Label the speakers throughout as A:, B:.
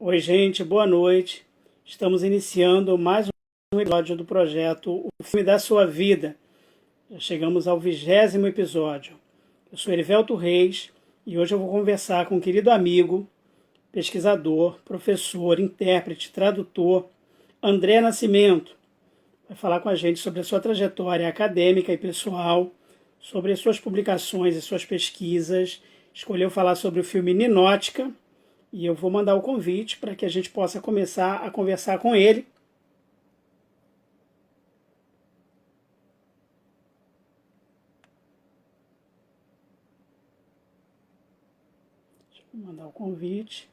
A: Oi, gente, boa noite. Estamos iniciando mais um episódio do projeto O Filme da Sua Vida. Já chegamos ao 20º episódio. Eu sou Erivelto Reis e hoje eu vou conversar com um querido amigo, pesquisador, professor, intérprete, tradutor, André Nascimento. Vai falar com a gente sobre a sua trajetória acadêmica e pessoal, sobre as suas publicações e suas pesquisas. Escolheu falar sobre o filme Ninótica, e eu vou mandar o convite para que a gente possa começar a conversar com ele. Deixa eu mandar o convite.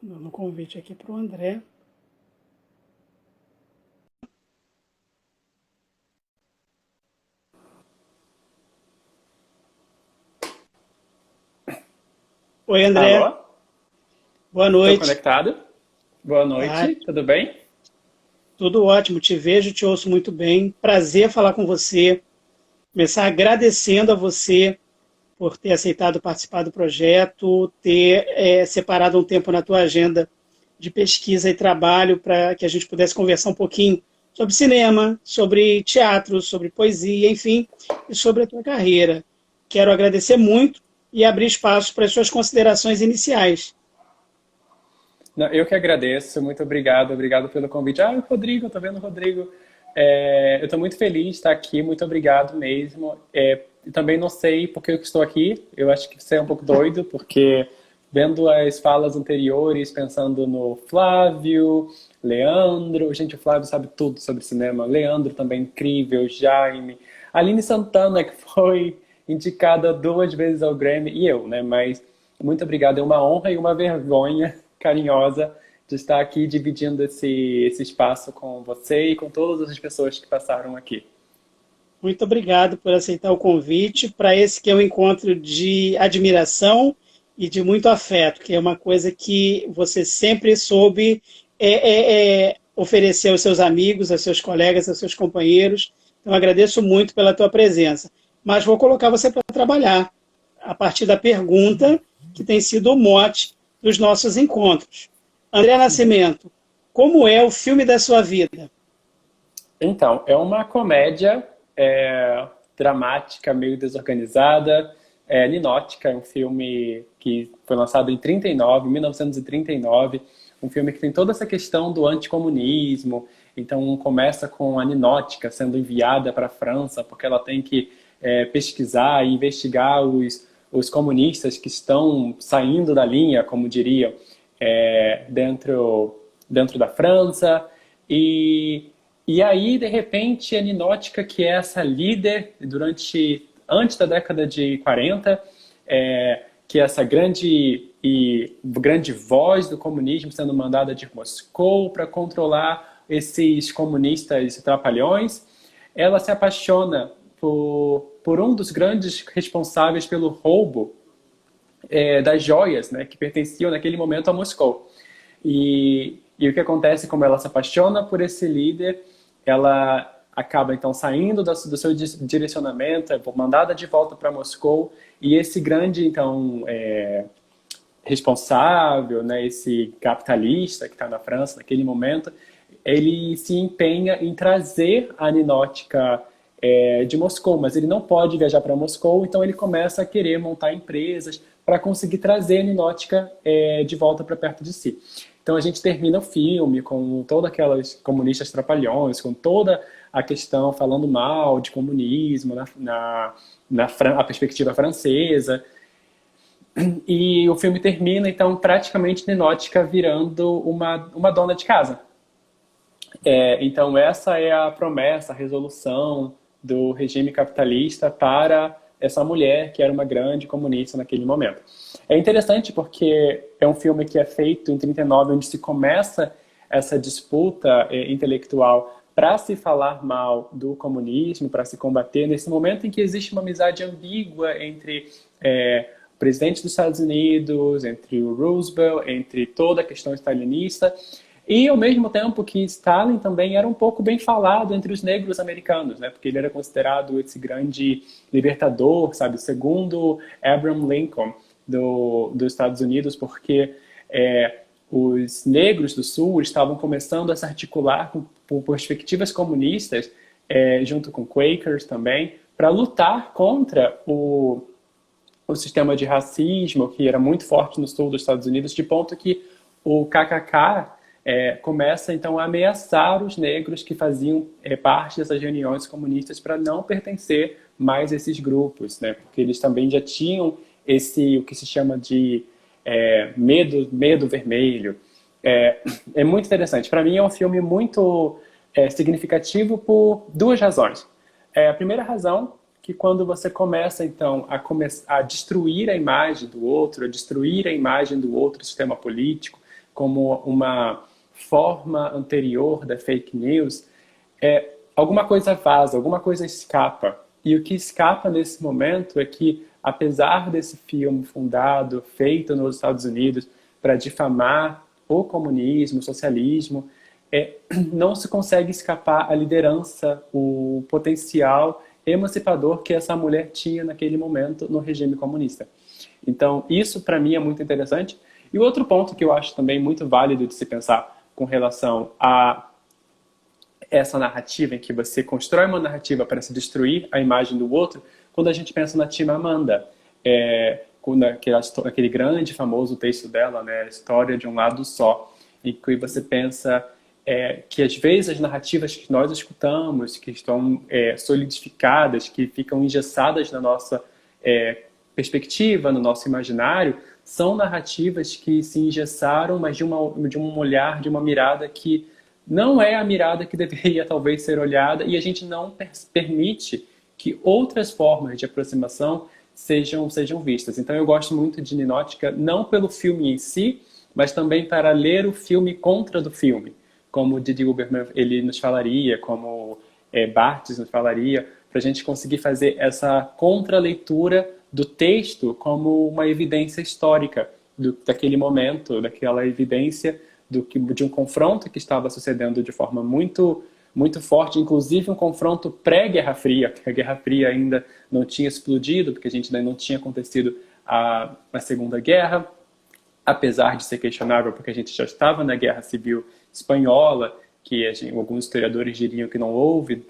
A: Dando o convite aqui para o André. Oi, André.
B: Alô?
A: Boa
B: Estou
A: noite.
B: conectado? Boa
A: Tá?
B: noite, tudo bem?
A: Tudo ótimo. Te vejo, te ouço muito bem. Prazer falar com você. Começar agradecendo a você por ter aceitado participar do projeto, ter separado um tempo na tua agenda de pesquisa e trabalho para que a gente pudesse conversar um pouquinho sobre cinema, sobre teatro, sobre poesia, enfim, e sobre a tua carreira. Quero agradecer muito e abrir espaço para as suas considerações iniciais.
B: Não, eu que agradeço, muito obrigado, obrigado pelo convite. Ah, o Rodrigo, tô vendo o Rodrigo. Eu estou muito feliz de estar aqui, muito obrigado mesmo. Também não sei por que eu estou aqui, eu acho que você é um pouco doido, porque vendo as falas anteriores, pensando no Flávio, Leandro, gente, o Flávio sabe tudo sobre cinema, Leandro também incrível, Jaime, Aline Santana, que foi indicada 2 vezes ao Grammy, e eu, né? Mas muito obrigado, é uma honra e uma vergonha carinhosa de estar aqui dividindo esse espaço com você e com todas as pessoas que passaram aqui.
A: Muito obrigado por aceitar o convite para esse que é um encontro de admiração e de muito afeto, que é uma coisa que você sempre soube oferecer aos seus amigos, aos seus colegas, aos seus companheiros. Então, agradeço muito pela tua presença. Mas vou colocar você para trabalhar a partir da pergunta que tem sido o mote dos nossos encontros. André Nascimento, como é o filme da sua vida?
B: Então, é uma comédia dramática, meio desorganizada, Ninótica, é um filme que foi lançado em 1939, um filme que tem toda essa questão do anticomunismo. Então, começa com a Ninótica sendo enviada para a França, porque ela tem que pesquisar e investigar os comunistas que estão saindo da linha, como diriam, dentro da França. E aí, de repente, a Ninótica, que é essa líder antes da década de 40, que é essa grande voz do comunismo sendo mandada de Moscou para controlar esses comunistas trapalhões, ela se apaixona por um dos grandes responsáveis pelo roubo das joias, né, que pertenciam naquele momento a Moscou. E o que acontece, como ela se apaixona por esse líder, ela acaba então saindo do seu direcionamento, é mandada de volta para Moscou, e esse grande então responsável, né, esse capitalista que está na França naquele momento, ele se empenha em trazer a Ninótica de Moscou, mas ele não pode viajar para Moscou, então ele começa a querer montar empresas para conseguir trazer a Ninótica de volta para perto de si. Então a gente termina o filme com todas aquelas comunistas trapalhões, com toda a questão falando mal de comunismo a perspectiva francesa. E o filme termina, então, praticamente Ninótica virando uma dona de casa. Então, essa é a promessa, a resolução do regime capitalista para essa mulher que era uma grande comunista naquele momento. É interessante porque é um filme que é feito em 39, onde se começa essa disputa intelectual para se falar mal do comunismo, para se combater, nesse momento em que existe uma amizade ambígua entre o presidente dos Estados Unidos, entre o Roosevelt, entre toda a questão stalinista, e ao mesmo tempo que Stalin também era um pouco bem falado entre os negros americanos, né? Porque ele era considerado esse grande libertador, sabe? Segundo Abraham Lincoln dos Estados Unidos, porque os negros do Sul estavam começando a se articular com perspectivas comunistas, junto com Quakers também, para lutar contra o sistema de racismo que era muito forte no sul dos Estados Unidos, de ponto que o KKK começa então a ameaçar os negros que faziam parte dessas reuniões comunistas para não pertencer mais a esses grupos, né? Porque eles também já tinham o que se chama de medo vermelho. É muito interessante. Para mim é um filme muito significativo por duas razões. A primeira razão, que quando você começa então a destruir a imagem do outro, a destruir a imagem do outro sistema político como uma forma anterior da fake news, alguma coisa vaza, alguma coisa escapa. E o que escapa nesse momento é que, apesar desse filme fundado, feito nos Estados Unidos para difamar o comunismo, o socialismo, não se consegue escapar a liderança, o potencial emancipador que essa mulher tinha naquele momento no regime comunista. Então, isso para mim é muito interessante. E o outro ponto que eu acho também muito válido de se pensar com relação a essa narrativa em que você constrói uma narrativa para se destruir a imagem do outro, quando a gente pensa na Chimamanda, aquele grande famoso texto dela, né, a História de um Lado Só, em que você pensa que às vezes as narrativas que nós escutamos, que estão solidificadas, que ficam engessadas na nossa perspectiva, no nosso imaginário, são narrativas que se engessaram, mas de um olhar, de uma mirada que não é a mirada que deveria talvez ser olhada, e a gente não permite que outras formas de aproximação sejam vistas. Então eu gosto muito de Ninótica, não pelo filme em si, mas também para ler o filme contra do filme, como o Didi Huberman ele nos falaria, como Barthes nos falaria, para a gente conseguir fazer essa contraleitura do texto como uma evidência histórica daquele momento, daquela evidência de um confronto que estava sucedendo de forma muito, muito forte, inclusive um confronto pré-Guerra Fria, porque a Guerra Fria ainda não tinha explodido, porque a gente ainda não tinha acontecido a Segunda Guerra, apesar de ser questionável, porque a gente já estava na Guerra Civil Espanhola, que alguns historiadores diriam que não houve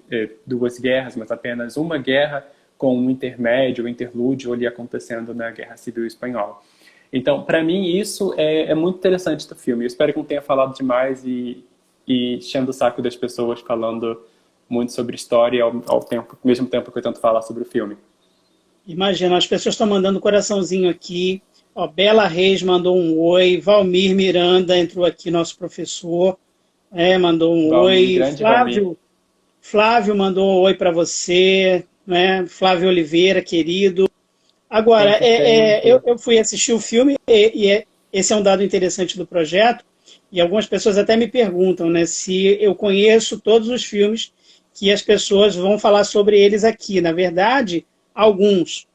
B: duas guerras, mas apenas uma guerra com um intermédio, um interlúdio ali acontecendo na Guerra Civil Espanhola. Então, para mim, isso é muito interessante do filme. Eu espero que não tenha falado demais e enchendo o saco das pessoas falando muito sobre história ao mesmo tempo que eu tento falar sobre o filme.
A: Imagina, as pessoas estão mandando um coraçãozinho aqui. Ó, Bela Reis mandou um oi. Valmir Miranda entrou aqui, nosso professor. Mandou um oi. Flávio mandou um oi para você. Né? Flávio Oliveira, querido. Agora, eu fui assistir o filme e esse é um dado interessante do projeto, e algumas pessoas até me perguntam, né, se eu conheço todos os filmes que as pessoas vão falar sobre eles aqui. Na verdade, alguns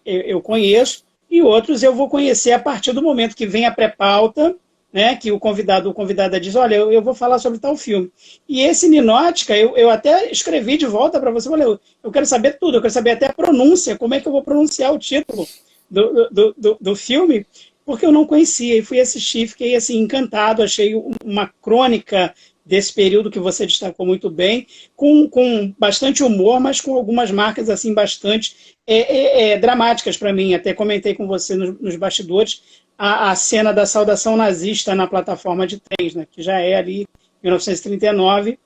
A: eu conheço e outros eu vou conhecer a partir do momento que vem a pré-pauta, né, que o convidado ou convidada diz, olha, eu vou falar sobre tal filme. E esse Ninótica, eu até escrevi de volta para você, olha, eu quero saber tudo, eu quero saber até a pronúncia, como é que eu vou pronunciar o título do filme, porque eu não conhecia, e fui assistir, fiquei assim, encantado, achei uma crônica desse período que você destacou muito bem, com bastante humor, mas com algumas marcas assim bastante dramáticas para mim. Até comentei com você nos bastidores a cena da saudação nazista na plataforma de trens, né, que já é ali, 1939,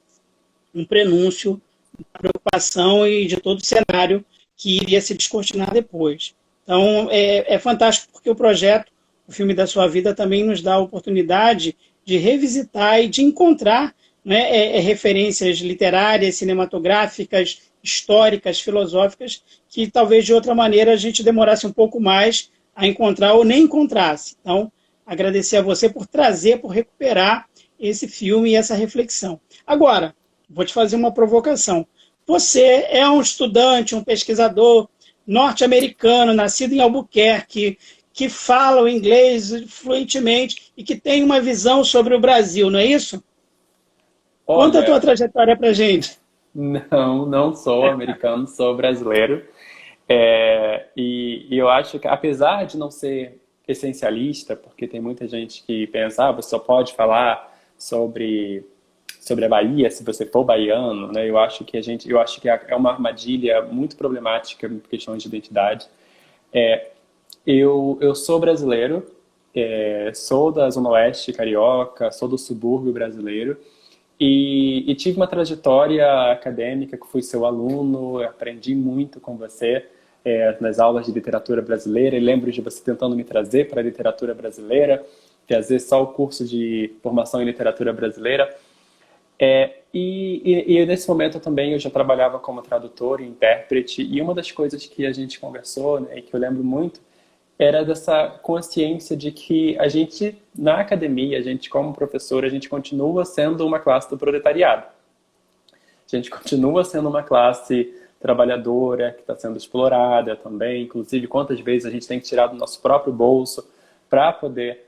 A: um prenúncio da preocupação e de todo o cenário que iria se descortinar depois. Então, é fantástico porque o projeto, o filme da sua vida, também nos dá a oportunidade de revisitar e de encontrar né, referências literárias, cinematográficas, históricas, filosóficas, que talvez de outra maneira a gente demorasse um pouco mais a encontrar ou nem encontrasse. Então, agradecer a você por trazer, por recuperar esse filme e essa reflexão. Agora, vou te fazer uma provocação. Você é um estudante, um pesquisador norte-americano, nascido em Albuquerque, que fala o inglês fluentemente e que tem uma visão sobre o Brasil, não é isso? Conta a tua
B: Olha,
A: trajetória para gente.
B: não sou americano, sou brasileiro. E eu acho que, apesar de não ser essencialista, porque tem muita gente que pensa, você só pode falar sobre a Bahia se você for baiano, né? Eu acho que é uma armadilha muito problemática em questões de identidade. Eu sou brasileiro, sou da Zona Oeste carioca, sou do subúrbio brasileiro e tive uma trajetória acadêmica que fui seu aluno, aprendi muito com você nas aulas de literatura brasileira e lembro de você tentando me trazer para a literatura brasileira, fazer só o curso de formação em literatura brasileira. E nesse momento também eu já trabalhava como tradutor e intérprete e uma das coisas que a gente conversou, né, e que eu lembro muito era dessa consciência de que a gente, na academia, a gente como professor, a gente continua sendo uma classe do proletariado. A gente continua sendo uma classe trabalhadora, que está sendo explorada também. Inclusive, quantas vezes a gente tem que tirar do nosso próprio bolso para poder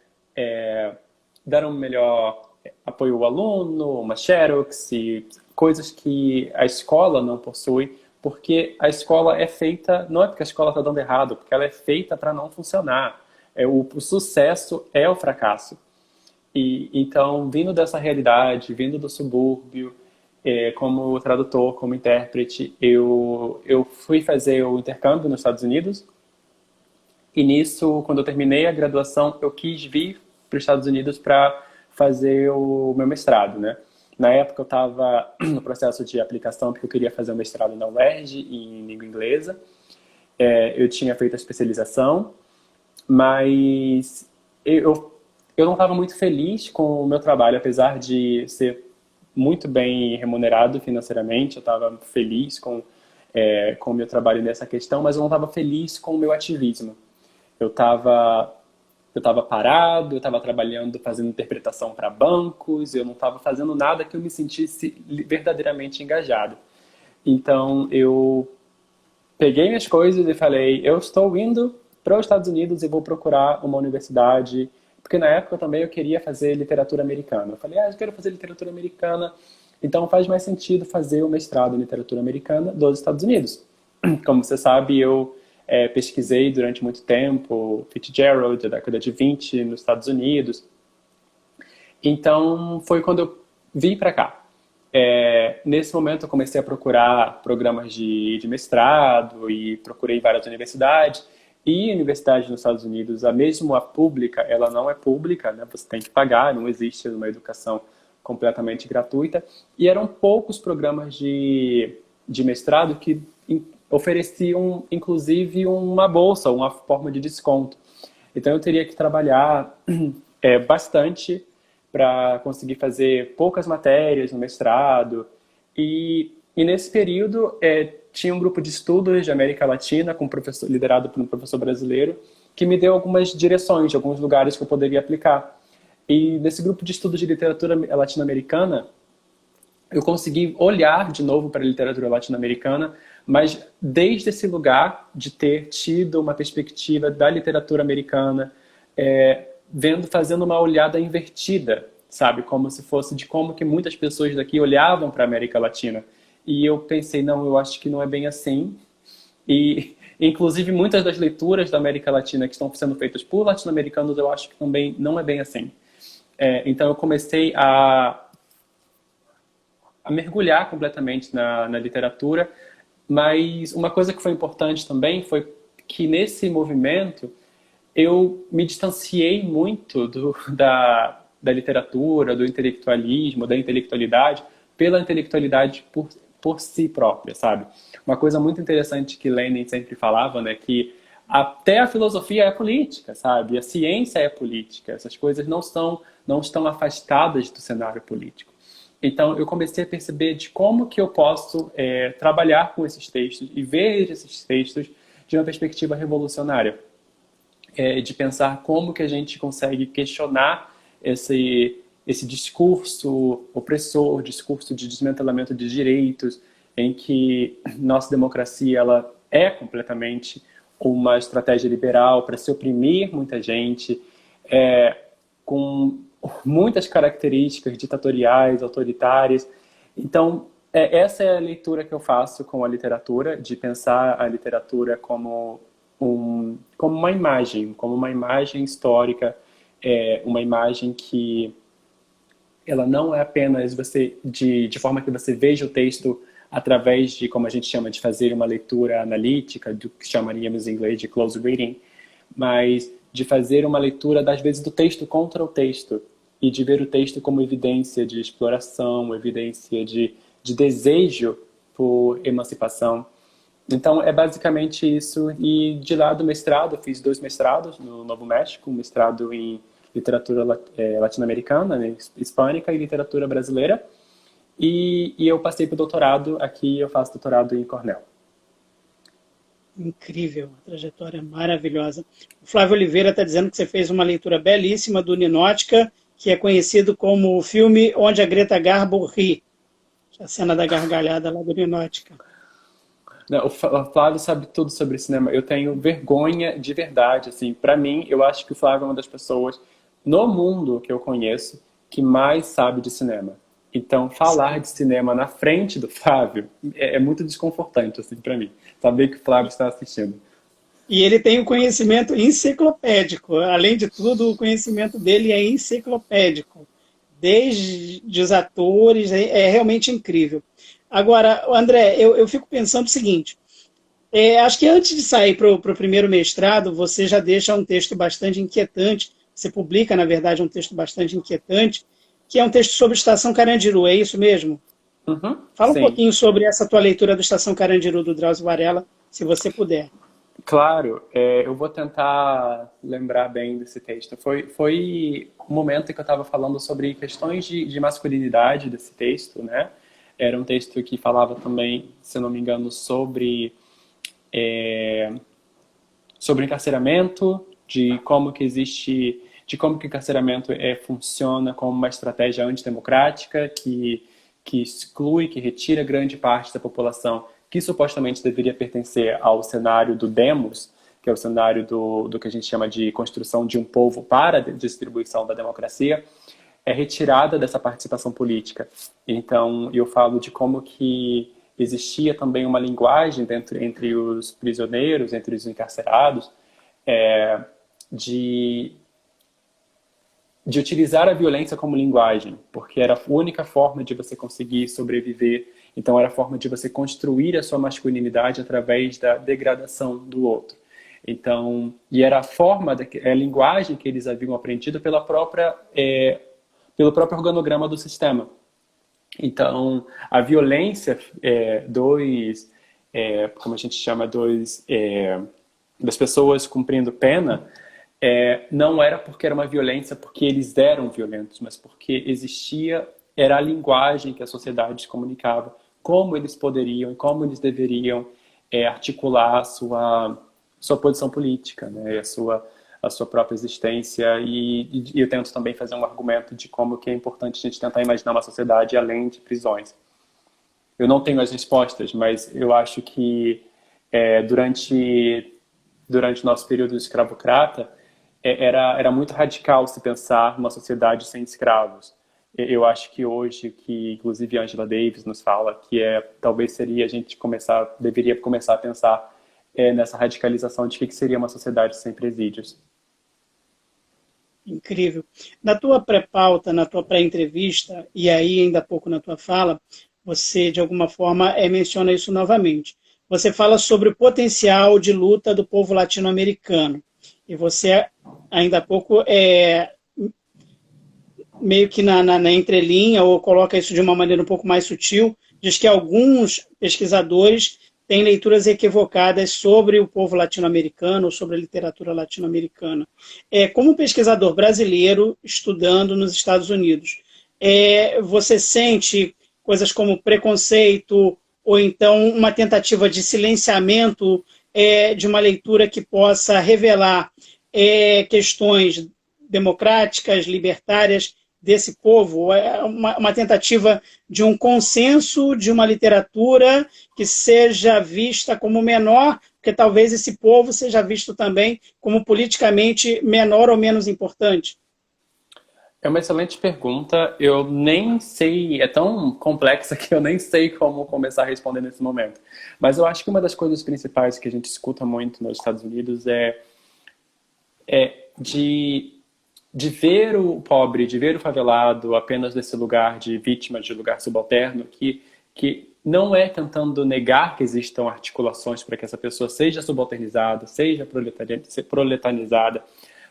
B: dar um melhor apoio ao aluno, uma xerox, coisas que a escola não possui, porque a escola é feita, não é porque a escola está dando errado, porque ela é feita para não funcionar. O sucesso é o fracasso. E então, vindo dessa realidade, vindo do subúrbio, como tradutor, como intérprete, eu fui fazer o intercâmbio nos Estados Unidos. E nisso, quando eu terminei a graduação, eu quis vir para os Estados Unidos para fazer o meu mestrado, né? Na época eu estava no processo de aplicação porque eu queria fazer o mestrado na UERJ em língua inglesa. Eu tinha feito a especialização, mas eu não estava muito feliz com o meu trabalho, apesar de ser muito bem remunerado financeiramente. Eu estava feliz com o meu trabalho nessa questão, mas eu não estava feliz com o meu ativismo. Eu estava parado, eu estava trabalhando, fazendo interpretação para bancos, eu não estava fazendo nada que eu me sentisse verdadeiramente engajado. Então, eu peguei minhas coisas e falei, eu estou indo para os Estados Unidos e vou procurar uma universidade, porque na época também eu queria fazer literatura americana. Eu falei, eu quero fazer literatura americana, então faz mais sentido fazer o mestrado em literatura americana dos Estados Unidos. Como você sabe, eu pesquisei durante muito tempo Fitzgerald, da década de 20, nos Estados Unidos. Então, foi quando eu vim para cá. Nesse momento, eu comecei a procurar programas de mestrado e procurei várias universidades. E universidade nos Estados Unidos, mesmo a pública, ela não é pública, né? Você tem que pagar, não existe uma educação completamente gratuita. E eram poucos programas de mestrado que ofereciam, inclusive, uma bolsa, uma forma de desconto. Então, eu teria que trabalhar bastante para conseguir fazer poucas matérias no mestrado. E nesse período, tinha um grupo de estudos de América Latina, liderado por um professor brasileiro, que me deu algumas direções de alguns lugares que eu poderia aplicar. E nesse grupo de estudos de literatura latino-americana, eu consegui olhar de novo para a literatura latino-americana, mas desde esse lugar de ter tido uma perspectiva da literatura americana, fazendo uma olhada invertida, sabe? Como se fosse de como que muitas pessoas daqui olhavam para a América Latina. E eu pensei, não, eu acho que não é bem assim. E, inclusive, muitas das leituras da América Latina que estão sendo feitas por latino-americanos, eu acho que também não é bem assim. Então, eu comecei a mergulhar completamente na literatura, mas uma coisa que foi importante também foi que nesse movimento eu me distanciei muito da literatura, do intelectualismo, da intelectualidade, pela intelectualidade por si própria, sabe? Uma coisa muito interessante que Lenin sempre falava, né, que até a filosofia é política, sabe? A ciência é política. Essas coisas não estão afastadas do cenário político. Então, eu comecei a perceber de como que eu posso trabalhar com esses textos e ver esses textos de uma perspectiva revolucionária. De pensar como que a gente consegue questionar esse discurso opressor, discurso de desmantelamento de direitos, em que nossa democracia ela é completamente uma estratégia liberal para se oprimir muita gente, com muitas características ditatoriais, autoritárias. Então, essa é a leitura que eu faço com a literatura, de pensar a literatura como uma imagem histórica, uma imagem que ela não é apenas de forma que você veja o texto através de, como a gente chama, de fazer uma leitura analítica, do que chamaríamos em inglês de close reading, mas de fazer uma leitura, às vezes, do texto contra o texto, e de ver o texto como evidência de exploração, evidência de desejo por emancipação. Então, é basicamente isso. E de lá do mestrado, eu fiz 2 mestrados no Novo México, um mestrado em literatura latino-americana, né, hispânica, e literatura brasileira. E eu passei para o doutorado aqui, eu faço doutorado em Cornell.
A: Incrível, uma trajetória maravilhosa. O Flávio Oliveira está dizendo que você fez uma leitura belíssima do Ninótica, que é conhecido como o filme Onde a Greta Garbo ri. A cena da gargalhada lá do Ninótica.
B: Não, o Flávio sabe tudo sobre cinema. Eu tenho vergonha de verdade. Assim, para mim, eu acho que o Flávio é uma das pessoas no mundo que eu conheço que mais sabe de cinema. Então, falar de cinema na frente do Flávio é muito desconfortante, assim, para mim. Saber que o Flávio está assistindo.
A: E ele tem um conhecimento enciclopédico. Além de tudo, o conhecimento dele é enciclopédico. Desde os atores, é realmente incrível. Agora, André, eu fico pensando o seguinte. Acho que antes de sair para o primeiro mestrado, você já deixa um texto bastante inquietante. Você publica, na verdade, um texto bastante inquietante, que é um texto sobre Estação Carandiru, é isso mesmo?
B: Uhum,
A: Fala
B: sim.
A: um pouquinho sobre essa tua leitura do Estação Carandiru, do Drauzio Varela, se você puder.
B: Claro, eu vou tentar lembrar bem desse texto. Foi um momento em que eu estava falando sobre questões de masculinidade desse texto, né? Era um texto que falava também, se eu não me engano, sobre encarceramento, de como que o encarceramento funciona como uma estratégia antidemocrática que exclui, que retira grande parte da população que supostamente deveria pertencer ao cenário do demos, que é o cenário do que a gente chama de construção de um povo para a distribuição da democracia, é retirada dessa participação política. Então, eu falo de como que existia também uma linguagem entre os prisioneiros, entre os encarcerados, de utilizar a violência como linguagem, porque era a única forma de você conseguir sobreviver. Então, era a forma de você construir a sua masculinidade através da degradação do outro. Então, e era a linguagem que eles haviam aprendido pelo próprio organograma do sistema. Então, a violência como a gente chama, das pessoas cumprindo pena, não era porque era uma violência porque eles eram violentos, mas porque era a linguagem que a sociedade comunicava, como eles poderiam e como eles deveriam articular a sua posição política, né, a sua própria existência. E eu tento também fazer um argumento de como que é importante a gente tentar imaginar uma sociedade além de prisões. Eu não tenho as respostas, mas eu acho que durante o nosso período escravocrata, era muito radical se pensar numa sociedade sem escravos. Eu acho que hoje, que inclusive Angela Davis nos fala, que talvez seria deveria começar a pensar nessa radicalização de que seria uma sociedade sem presídios.
A: Incrível. Na tua pré-pauta, na tua pré-entrevista, e aí ainda há pouco na tua fala, você de alguma forma menciona isso novamente. Você fala sobre o potencial de luta do povo latino-americano. E você ainda há pouco meio que na entrelinha, ou coloca isso de uma maneira um pouco mais sutil, diz que alguns pesquisadores têm leituras equivocadas sobre o povo latino-americano, ou sobre a literatura latino-americana. Como pesquisador brasileiro estudando nos Estados Unidos, você sente coisas como preconceito ou então uma tentativa de silenciamento de uma leitura que possa revelar questões democráticas, libertárias desse povo? É uma tentativa de um consenso de uma literatura que seja vista como menor, porque talvez esse povo seja visto também como politicamente menor ou menos importante?
B: É uma excelente pergunta. Eu nem sei, é tão complexa que eu nem sei como começar a responder nesse momento. Mas eu acho que uma das coisas principais que a gente escuta muito nos Estados Unidos é de ver o pobre, de ver o favelado apenas nesse lugar de vítima, de lugar subalterno, que não é tentando negar que existam articulações para que essa pessoa seja subalternizada, seja proletarizada,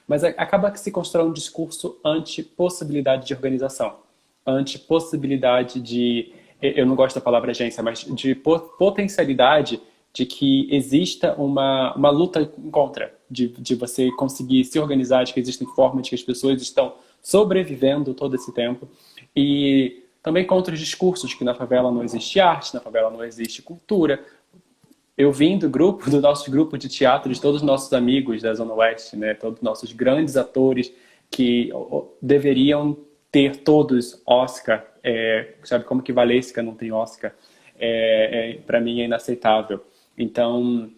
B: mas acaba que se constrói um discurso anti-possibilidade de organização, anti-possibilidade de, eu não gosto da palavra agência, mas de potencialidade de que exista uma luta contra, de você conseguir se organizar, de que existem formas de que as pessoas estão sobrevivendo todo esse tempo. E também contra os discursos de que na favela não existe arte, na favela não existe cultura. Eu vim do nosso grupo de teatro, de todos os nossos amigos da Zona Oeste, né? Todos os nossos grandes atores que deveriam ter todos Oscar. Sabe como que Valesca não tem Oscar? Para mim é inaceitável. Então,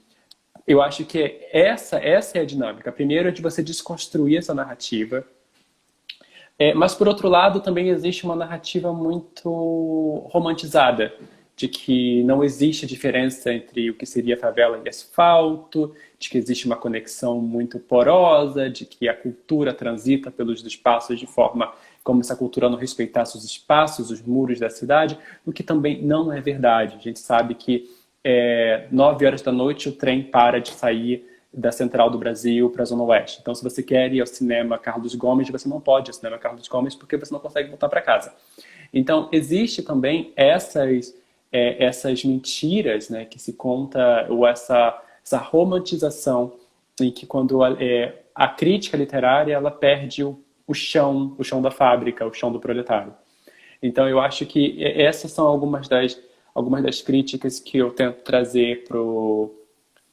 B: eu acho que essa é a dinâmica. Primeiro é de você desconstruir essa narrativa. Mas, por outro lado, também existe uma narrativa muito romantizada, de que não existe diferença entre o que seria favela e asfalto, de que existe uma conexão muito porosa, de que a cultura transita pelos espaços de forma como se a cultura não respeitasse os espaços, os muros da cidade, o que também não é verdade. A gente sabe que 9 horas da noite o trem para de sair da Central do Brasil para a Zona Oeste. Então, se você quer ir ao cinema Carlos Gomes, você não pode ir ao cinema Carlos Gomes porque você não consegue voltar para casa. Então, existe também essas mentiras, né, que se conta, ou essa romantização, em que quando a crítica literária ela perde o chão da fábrica, o chão do proletário. Então, eu acho que essas são algumas das críticas que eu tento trazer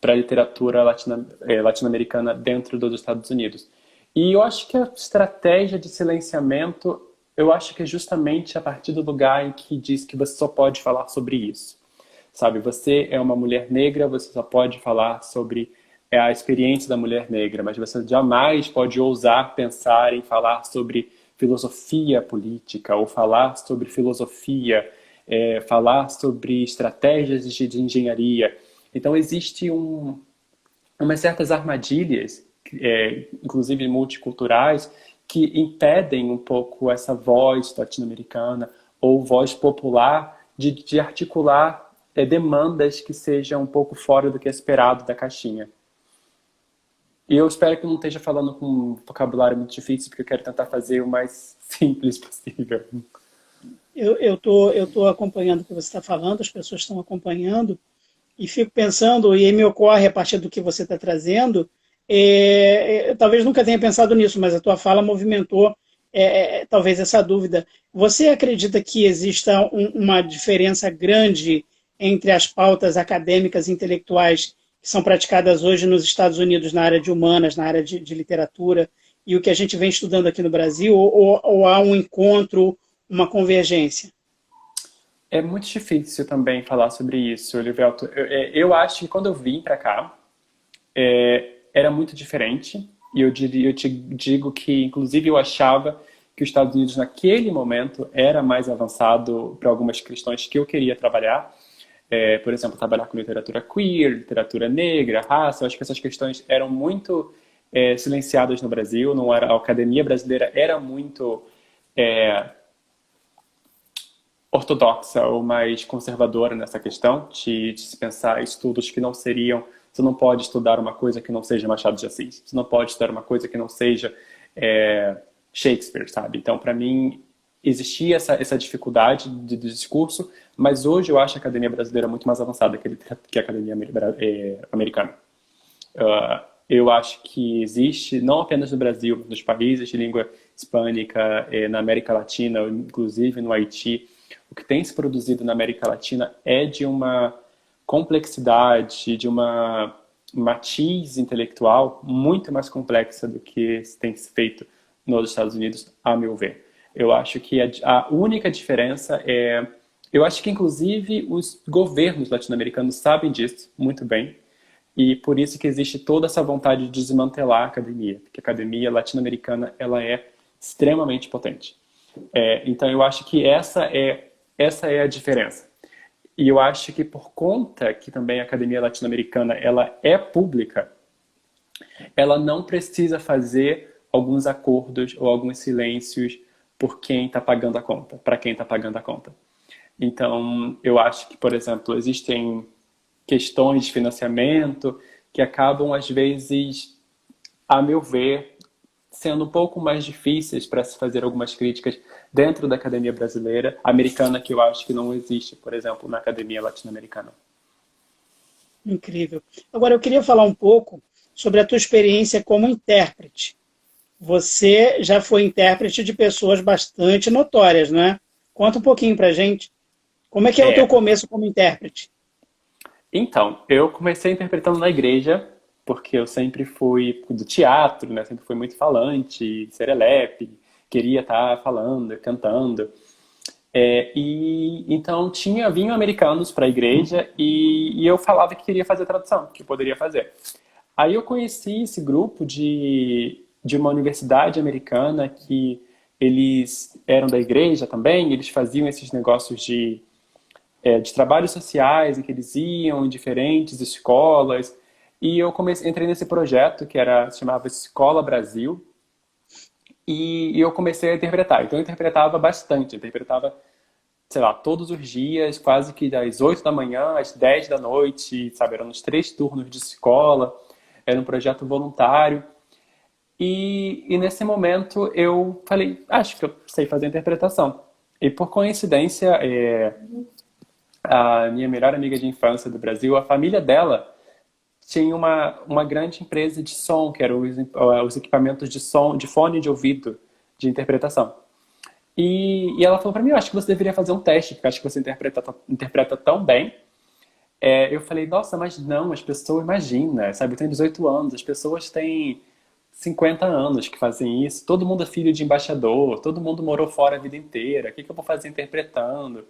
B: para a literatura latino-americana dentro dos Estados Unidos. E eu acho que a estratégia de silenciamento, eu acho que é justamente a partir do lugar em que diz que você só pode falar sobre isso. Sabe, você é uma mulher negra, você só pode falar sobre a experiência da mulher negra, mas você jamais pode ousar pensar em falar sobre filosofia política ou falar sobre filosofia, falar sobre estratégias de engenharia. Então, existe umas certas armadilhas, inclusive multiculturais, que impedem um pouco essa voz latino-americana ou voz popular de articular demandas que sejam um pouco fora do que é esperado da caixinha. E eu espero que eu não esteja falando com um vocabulário muito difícil, porque eu quero tentar fazer o mais simples possível.
A: Eu tô acompanhando o que você está falando, as pessoas estão acompanhando, e fico pensando, e me ocorre a partir do que você está trazendo, talvez nunca tenha pensado nisso, mas a tua fala movimentou talvez essa dúvida. Você acredita que exista uma diferença grande entre as pautas acadêmicas e intelectuais que são praticadas hoje nos Estados Unidos na área de humanas, na área de literatura, e o que a gente vem estudando aqui no Brasil, ou há um encontro, uma convergência?
B: É muito difícil também falar sobre isso, Olivelto. Eu acho que quando eu vim para cá, era muito diferente. E eu te digo que, inclusive, eu achava que os Estados Unidos, naquele momento, era mais avançado para algumas questões que eu queria trabalhar. Por exemplo, trabalhar com literatura queer, literatura negra, raça. Eu acho que essas questões eram muito silenciadas no Brasil. Não era, a academia brasileira era muito ortodoxa ou mais conservadora nessa questão de se pensar estudos que não seriam... Você não pode estudar uma coisa que não seja Machado de Assis. Você não pode estudar uma coisa que não seja Shakespeare, sabe? Então, para mim, existia essa dificuldade de discurso, mas hoje eu acho a academia brasileira muito mais avançada que a academia americana. Eu acho que existe, não apenas no Brasil, nos países de língua hispânica, na América Latina, inclusive no Haiti. O que tem se produzido na América Latina é de uma complexidade, de uma matiz intelectual muito mais complexa do que tem se feito nos Estados Unidos, a meu ver. Eu acho que a única diferença é... Eu acho que, inclusive, os governos latino-americanos sabem disso muito bem, e por isso que existe toda essa vontade de desmantelar a academia, porque a academia latino-americana ela é extremamente potente. Então, eu acho que essa é a diferença. E eu acho que por conta que também a academia latino-americana ela é pública, ela não precisa fazer alguns acordos ou alguns silêncios por quem está pagando a conta, para quem está pagando a conta. Então, eu acho que, por exemplo, existem questões de financiamento que acabam, às vezes, a meu ver, sendo um pouco mais difíceis para se fazer algumas críticas dentro da academia brasileira, americana, que eu acho que não existe, por exemplo, na academia latino-americana.
A: Incrível. Agora, eu queria falar um pouco sobre a tua experiência como intérprete. Você já foi intérprete de pessoas bastante notórias, né? Conta um pouquinho pra gente. Como é que é o teu começo como intérprete?
B: Então, eu comecei interpretando na igreja, porque eu sempre fui do teatro, né? Sempre fui muito falante, serelepe, queria estar falando, cantando. E então vinham americanos para a igreja e eu falava que queria fazer tradução, que poderia fazer. Aí eu conheci esse grupo de uma universidade americana que eles eram da igreja também, eles faziam esses negócios de trabalhos sociais em que eles iam em diferentes escolas. E eu entrei nesse projeto que se chamava Escola Brasil, e eu comecei a interpretar. Então eu interpretava bastante, interpretava, sei lá, todos os dias, quase que das 8 da manhã às 10 da noite, sabe? Eram uns 3 turnos de escola, era um projeto voluntário. E nesse momento eu falei, acho que eu sei fazer interpretação. E por coincidência, a minha melhor amiga de infância do Brasil, a família dela tinha uma grande empresa de som, que eram os equipamentos de som, de fone de ouvido, de interpretação. E ela falou para mim, eu acho que você deveria fazer um teste, porque eu acho que você interpreta tão bem. Eu falei, nossa, mas não, as pessoas, imagina, sabe, eu tenho 18 anos, as pessoas têm 50 anos que fazem isso, todo mundo é filho de embaixador, todo mundo morou fora a vida inteira, o que eu vou fazer interpretando?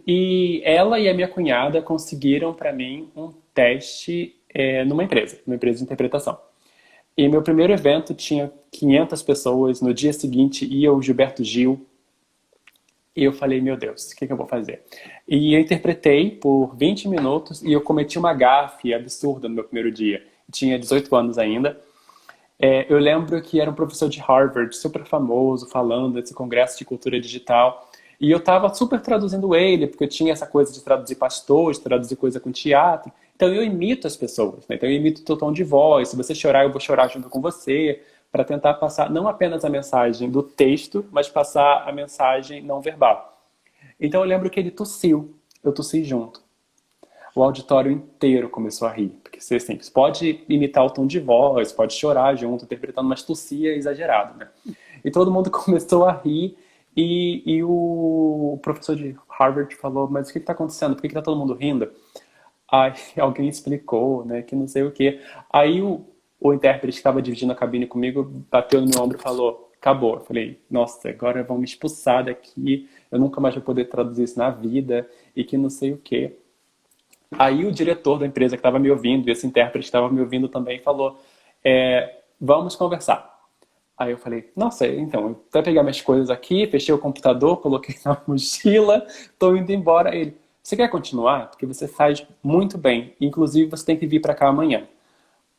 B: E ela e a minha cunhada conseguiram para mim um teste numa empresa de interpretação. E meu primeiro evento tinha 500 pessoas, no dia seguinte ia o Gilberto Gil, e eu falei, meu Deus, o que eu vou fazer? E eu interpretei por 20 minutos e eu cometi uma gafe absurda no meu primeiro dia. Tinha 18 anos ainda. Eu lembro que era um professor de Harvard, super famoso, falando desse congresso de cultura digital. E eu estava super traduzindo ele, porque eu tinha essa coisa de traduzir pastor, de traduzir coisa com teatro. Então eu imito as pessoas, né? Então eu imito o teu tom de voz. Se você chorar, eu vou chorar junto com você, para tentar passar não apenas a mensagem do texto, mas passar a mensagem não verbal. Então eu lembro que ele tossiu, eu tossi junto. O auditório inteiro começou a rir, porque você pode imitar o tom de voz, pode chorar junto, interpretando, mas tossir é exagerado, né? E todo mundo começou a rir. E o professor de Harvard falou, mas o que está acontecendo? Por que está todo mundo rindo? Aí alguém explicou, né, que não sei o quê. Aí o intérprete que estava dividindo a cabine comigo bateu no meu ombro e falou, acabou. Eu falei, nossa, agora vão me expulsar daqui, eu nunca mais vou poder traduzir isso na vida, e que não sei o quê. Aí o diretor da empresa que estava me ouvindo, e esse intérprete que estava me ouvindo também, falou, vamos conversar. Aí eu falei, nossa, então, eu vou pegar minhas coisas aqui, fechei o computador, coloquei na mochila, tô indo embora. Ele, você quer continuar? Porque você faz muito bem, inclusive você tem que vir para cá amanhã.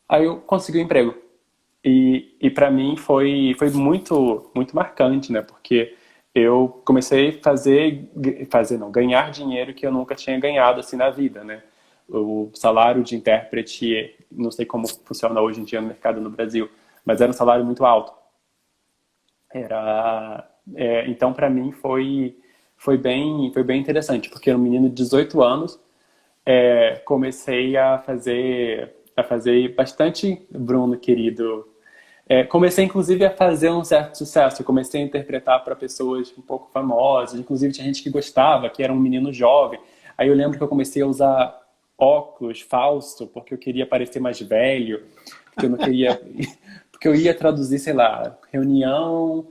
B: Aí eu consegui um emprego. E para mim foi muito, muito marcante, né? Porque eu comecei a ganhar dinheiro que eu nunca tinha ganhado assim na vida, né? O salário de intérprete, não sei como funciona hoje em dia no mercado no Brasil, mas era um salário muito alto. Então, para mim, foi bem interessante, porque era um menino de 18 anos, comecei a fazer bastante, Bruno, querido, Comecei, inclusive, a fazer um certo sucesso. Eu comecei a interpretar para pessoas um pouco famosas. Inclusive, tinha gente que gostava, que era um menino jovem. Aí eu lembro que eu comecei a usar óculos falso, porque eu queria parecer mais velho, porque eu não queria... Porque eu ia traduzir, sei lá, reunião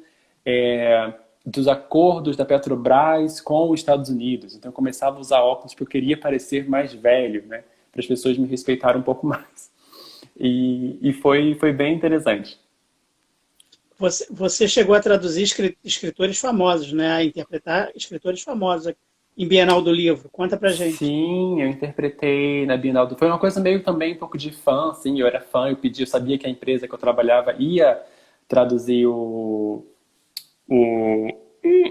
B: dos acordos da Petrobras com os Estados Unidos. Então eu começava a usar óculos porque eu queria parecer mais velho, né? Para as pessoas me respeitarem um pouco mais. E foi bem interessante.
A: Você chegou a traduzir escritores famosos, né? A interpretar escritores famosos em Bienal do Livro. Conta pra gente.
B: Sim, eu interpretei na Bienal do... Foi uma coisa meio também um pouco de fã, assim, eu era fã, eu sabia que a empresa que eu trabalhava ia traduzir o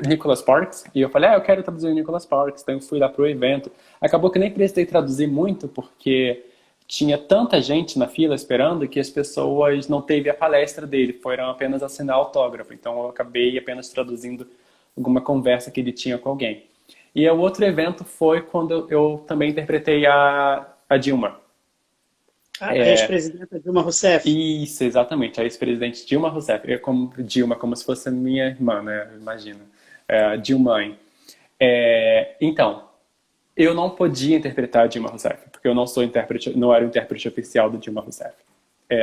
B: Nicholas Sparks, e eu falei, eu quero traduzir o Nicholas Sparks, então eu fui lá pro evento. Acabou que nem precisei traduzir muito, porque tinha tanta gente na fila esperando que as pessoas não teve a palestra dele, foram apenas assinar autógrafo, então eu acabei apenas traduzindo alguma conversa que ele tinha com alguém. E o outro evento foi quando eu também interpretei a Dilma.
A: A ex-presidenta Dilma Rousseff.
B: Isso, exatamente, a ex-presidente Dilma Rousseff. Eu como Dilma, como se fosse minha irmã, né? Imagina. Dilma. Então, eu não podia interpretar a Dilma Rousseff, porque eu não sou intérprete, não era o intérprete oficial da Dilma Rousseff.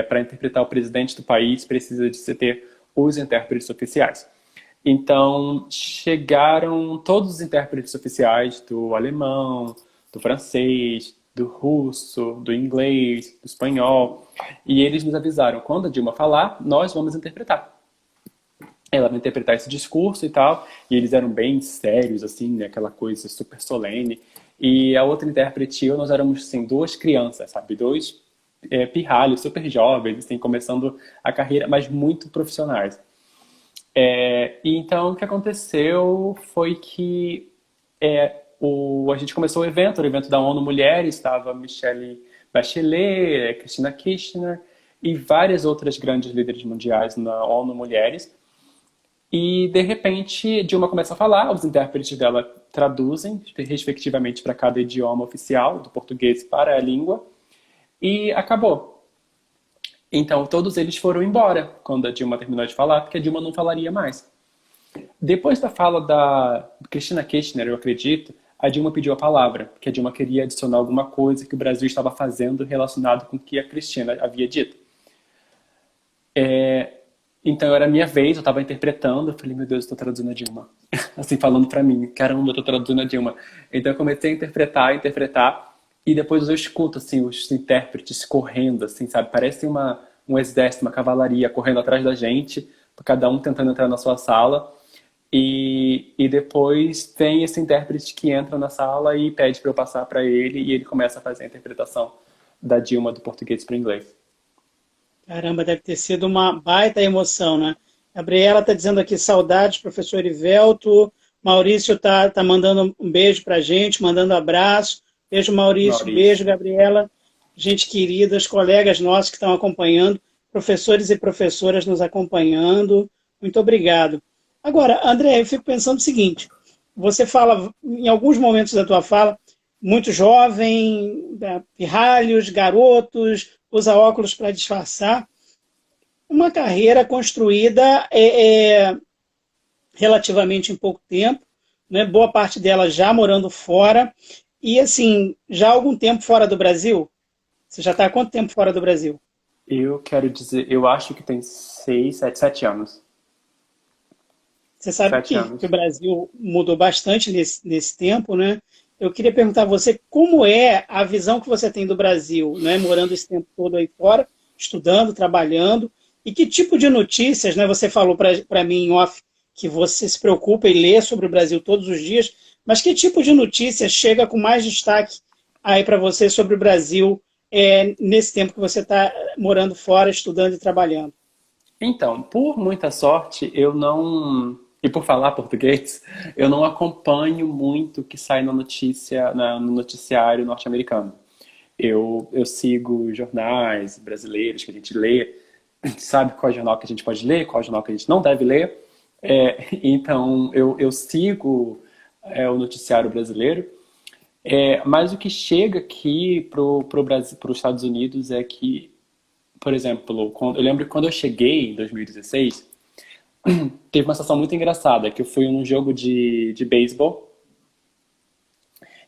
B: Para interpretar o presidente do país, precisa de se ter os intérpretes oficiais. Então, chegaram todos os intérpretes oficiais do alemão, do francês, do russo, do inglês, do espanhol, e eles nos avisaram, quando a Dilma falar, nós vamos interpretar. Ela vai interpretar esse discurso e tal, e eles eram bem sérios, assim, né, aquela coisa super solene. E a outra intérprete e eu, nós éramos, assim, duas crianças, sabe? Dois pirralhos, super jovens, assim, começando a carreira, mas muito profissionais. E então o que aconteceu foi que a gente começou o evento da ONU Mulheres, estava Michelle Bachelet, Cristina Kirchner e várias outras grandes líderes mundiais na ONU Mulheres. E de repente Dilma começa a falar, os intérpretes dela traduzem, respectivamente, para cada idioma oficial, do português para a língua, e acabou. Então, todos eles foram embora quando a Dilma terminou de falar, porque a Dilma não falaria mais. Depois da fala da Cristina Kirchner, eu acredito, a Dilma pediu a palavra, porque a Dilma queria adicionar alguma coisa que o Brasil estava fazendo relacionado com o que a Cristina havia dito. Então, era a minha vez, eu estava interpretando, eu falei, meu Deus, eu estou traduzindo a Dilma. Assim, falando para mim, caramba, eu estou traduzindo a Dilma. Então, eu comecei a interpretar, e depois eu escuto, assim, os intérpretes correndo, assim, sabe? Parece um exército, uma cavalaria correndo atrás da gente, cada um tentando entrar na sua sala. E depois tem esse intérprete que entra na sala e pede para eu passar para ele, e ele começa a fazer a interpretação da Dilma do português para o inglês.
A: Caramba, deve ter sido uma baita emoção, né? Gabriela está dizendo aqui saudades, professor Erivelto. Maurício tá mandando um beijo para a gente, mandando abraço. Beijo, Maurício. Beijo, Gabriela. Gente querida, os colegas nossos que estão acompanhando, professores e professoras nos acompanhando. Muito obrigado. Agora, André, eu fico pensando o seguinte, você fala, em alguns momentos da tua fala, muito jovem, pirralhos, garotos, usa óculos para disfarçar. Uma carreira construída relativamente em pouco tempo, né? Boa parte dela já morando fora, e assim, já há algum tempo fora do Brasil? Você já está há quanto tempo fora do Brasil?
B: Eu quero dizer, eu acho que tem 7 anos.
A: Você sabe que o Brasil mudou bastante nesse tempo, né? Eu queria perguntar a você como é a visão que você tem do Brasil, né? Morando esse tempo todo aí fora, estudando, trabalhando, e que tipo de notícias, né? Você falou para mim em off que você se preocupa e lê sobre o Brasil todos os dias, mas que tipo de notícias chega com mais destaque aí para você sobre o Brasil nesse tempo que você está morando fora, estudando e trabalhando?
B: Então, por muita sorte, eu não... E por falar português, eu não acompanho muito o que sai na notícia, no noticiário norte-americano. Eu sigo jornais brasileiros que a gente lê, a gente sabe qual jornal que a gente pode ler, qual jornal que a gente não deve ler. Então, eu sigo o noticiário brasileiro. Mas o que chega aqui para os Estados Unidos é que por exemplo, eu lembro que quando eu cheguei em 2016, teve uma situação muito engraçada, que eu fui num jogo de beisebol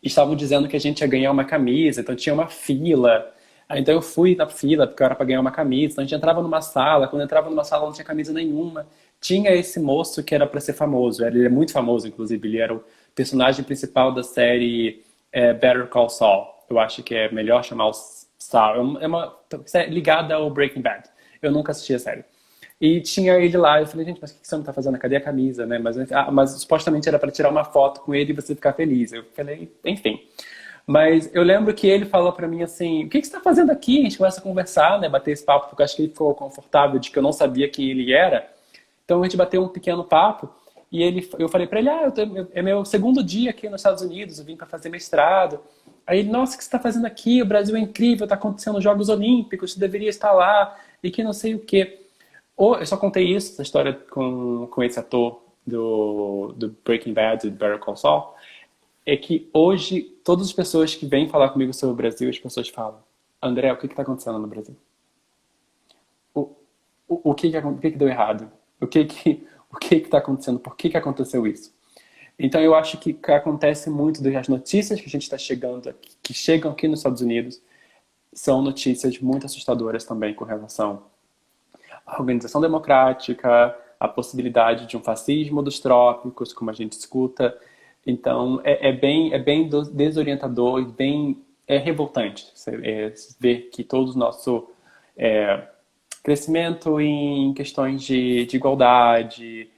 B: e estavam dizendo que a gente ia ganhar uma camisa, então tinha uma fila. Aí, então eu fui na fila porque era para ganhar uma camisa, então a gente entrava numa sala, quando entrava numa sala não tinha camisa nenhuma. Tinha esse moço que era para ser famoso, ele é muito famoso inclusive, ele era o personagem principal da série Better Call Saul. Eu acho que é melhor chamar o Saul, é uma série ligada ao Breaking Bad. Eu nunca assisti a série. E tinha ele lá, eu falei, gente, mas o que você não tá fazendo? Cadê a camisa, né? Mas supostamente era para tirar uma foto com ele e você ficar feliz. Eu falei, enfim. Mas eu lembro que ele falou pra mim assim, o que você tá fazendo aqui? A gente começa a conversar, né? Bater esse papo, porque eu acho que ele ficou confortável de que eu não sabia quem ele era. Então a gente bateu um pequeno papo e eu falei pra ele, é meu segundo dia aqui nos Estados Unidos, eu vim pra fazer mestrado. Aí ele, nossa, o que você tá fazendo aqui? O Brasil é incrível, tá acontecendo os Jogos Olímpicos, você deveria estar lá, e que não sei o quê. Eu só contei isso, essa história com esse ator do Breaking Bad, do Better Call Saul, é que hoje, todas as pessoas que vêm falar comigo sobre o Brasil, as pessoas falam, André, o que está acontecendo no Brasil? O que deu errado? O que está acontecendo? Por que aconteceu isso? Então eu acho que acontece muito das notícias que a gente está chegando aqui, que chegam aqui nos Estados Unidos, são notícias muito assustadoras também com relação à organização democrática, a possibilidade de um fascismo dos trópicos, como a gente escuta. Então é bem desorientador e bem revoltante ver que todo o nosso crescimento em questões de igualdade,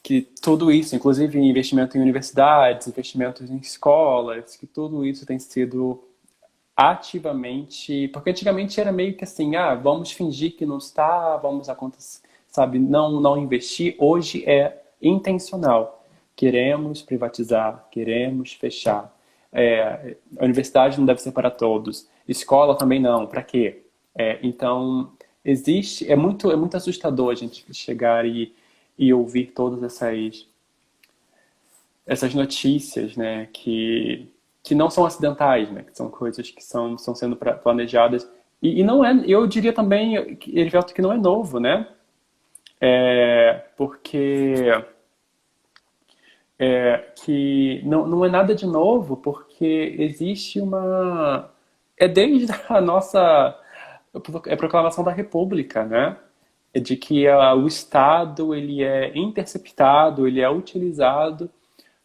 B: que tudo isso, inclusive investimento em universidades, investimentos em escolas, que tudo isso tem sido ativamente, porque antigamente era meio que assim, vamos fingir que não está, vamos acontecer, sabe, não investir. Hoje é intencional. Queremos privatizar, queremos fechar. A universidade não deve ser para todos, escola também não, para quê? Então é muito assustador a gente chegar e ouvir todas essas notícias, né, que não são acidentais, né, que são coisas que estão sendo planejadas. E não é, eu diria também, Erivelto, que não é novo, né? Porque que não é nada de novo, porque existe desde a nossa proclamação da República, né? De que o Estado ele é interceptado, ele é utilizado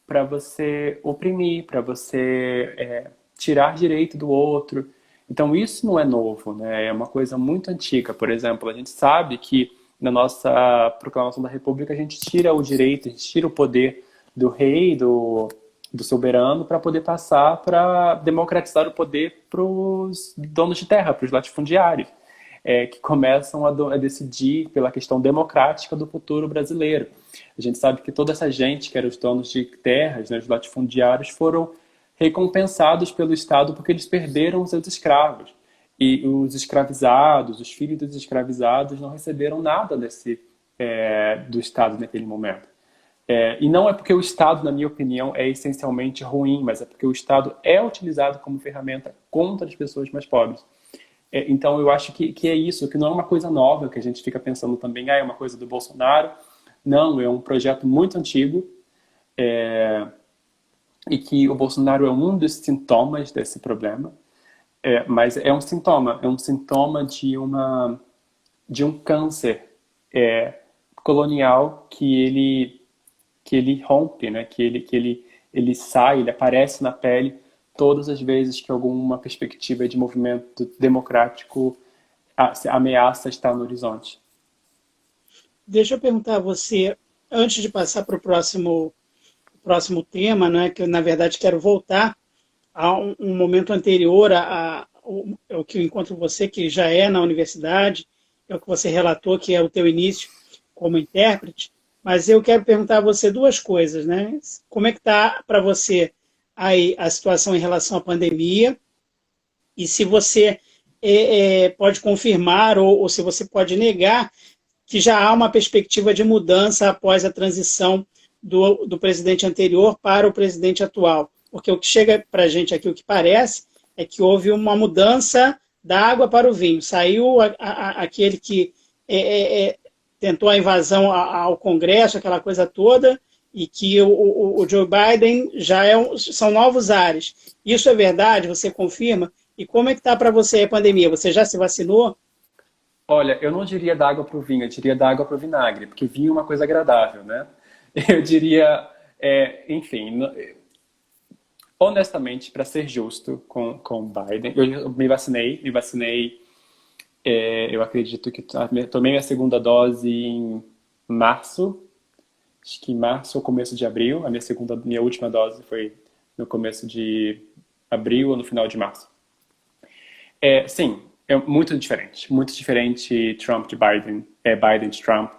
B: para você oprimir, para você tirar direito do outro. Então isso não é novo, né? É uma coisa muito antiga. Por exemplo, a gente sabe que na nossa proclamação da República a gente tira o direito, a gente tira o poder do rei, do soberano, para poder passar para democratizar o poder para os donos de terra, para os latifundiários, que começam a decidir pela questão democrática do futuro brasileiro. A gente sabe que toda essa gente, que eram os donos de terras, né, os latifundiários, foram recompensados pelo Estado porque eles perderam os seus escravos. E os escravizados, os filhos dos escravizados, não receberam nada do Estado naquele momento. E não é porque o Estado, na minha opinião, é essencialmente ruim, mas é porque o Estado é utilizado como ferramenta contra as pessoas mais pobres. Então eu acho que é isso, que não é uma coisa nova, que a gente fica pensando também, é uma coisa do Bolsonaro. Não, é um projeto muito antigo, e que o Bolsonaro é um dos sintomas desse problema, mas é um sintoma de um câncer colonial que ele rompe, né? que ele sai, ele aparece na pele todas as vezes que alguma perspectiva de movimento democrático ameaça estar no horizonte.
A: Deixa eu perguntar a você, antes de passar para o próximo tema, né, que eu, na verdade, quero voltar a um momento anterior ao que eu encontro você, que já é na universidade, é o que você relatou, que é o teu início como intérprete, mas eu quero perguntar a você duas coisas, né? Como é que está para você aí a situação em relação à pandemia, e se você pode confirmar ou se você pode negar que já há uma perspectiva de mudança após a transição do presidente anterior para o presidente atual. Porque o que chega para a gente aqui, o que parece, é que houve uma mudança da água para o vinho. Saiu aquele que tentou a invasão ao Congresso, aquela coisa toda, e que o Joe Biden são novos ares. Isso é verdade? Você confirma? E como é que está para você a pandemia? Você já se vacinou?
B: Olha, eu não diria da água para o vinho, eu diria da água para o vinagre, porque vinho é uma coisa agradável, né? Eu diria, enfim, honestamente, para ser justo com Biden, eu me vacinei, eu acredito que tomei minha segunda dose em março, acho que em março ou começo de abril, minha última dose foi no começo de abril ou no final de março. Sim, é muito diferente Trump de Biden, Biden de Trump.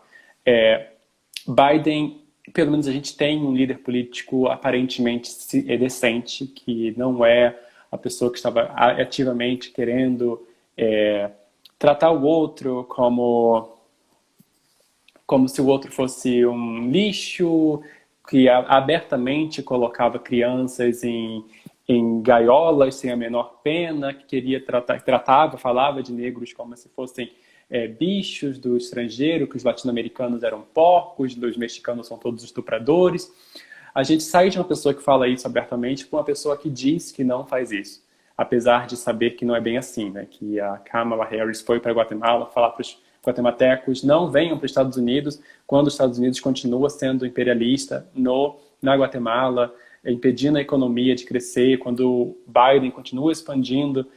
B: Biden, pelo menos a gente tem um líder político aparentemente decente, que não é a pessoa que estava ativamente querendo tratar o outro como se o outro fosse um lixo, que abertamente colocava crianças em gaiolas sem a menor pena, que falava de negros como se fossem bichos do estrangeiro, que os latino-americanos eram porcos, os mexicanos são todos estupradores. A gente sai de uma pessoa que fala isso abertamente para uma pessoa que diz que não faz isso, apesar de saber que não é bem assim, né? Que a Kamala Harris foi para Guatemala falar para os guatemaltecos não venham para os Estados Unidos, quando os Estados Unidos continua sendo imperialista na Guatemala, impedindo a economia de crescer, quando Biden continua expandindo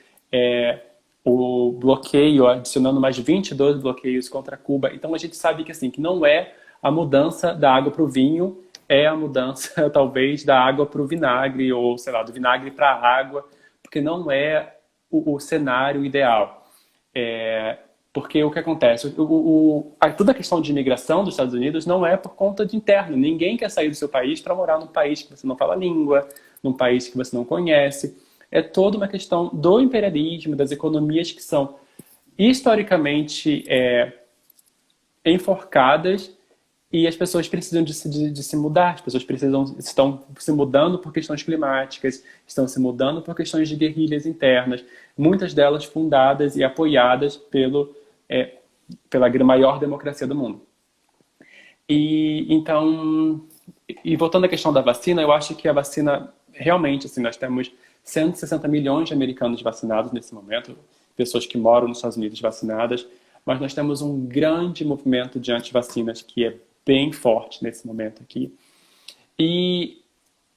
B: o bloqueio, adicionando mais 22 bloqueios contra Cuba. Então a gente sabe que, assim, que não é a mudança da água para o vinho, é a mudança talvez da água para o vinagre, ou sei lá, do vinagre para a água, porque não é o cenário ideal. Porque o que acontece? Toda a questão de imigração dos Estados Unidos não é por conta de interno. Ninguém quer sair do seu país para morar num país que você não fala a língua, num país que você não conhece. É toda uma questão do imperialismo, das economias que são historicamente enforcadas, e as pessoas precisam de se mudar. As pessoas estão se mudando por questões climáticas, estão se mudando por questões de guerrilhas internas, muitas delas fundadas e apoiadas pela maior democracia do mundo. E voltando à questão da vacina, eu acho que a vacina, realmente, assim, nós temos 160 milhões de americanos vacinados nesse momento, pessoas que moram nos Estados Unidos vacinadas, mas nós temos um grande movimento de antivacinas que é bem forte nesse momento aqui. E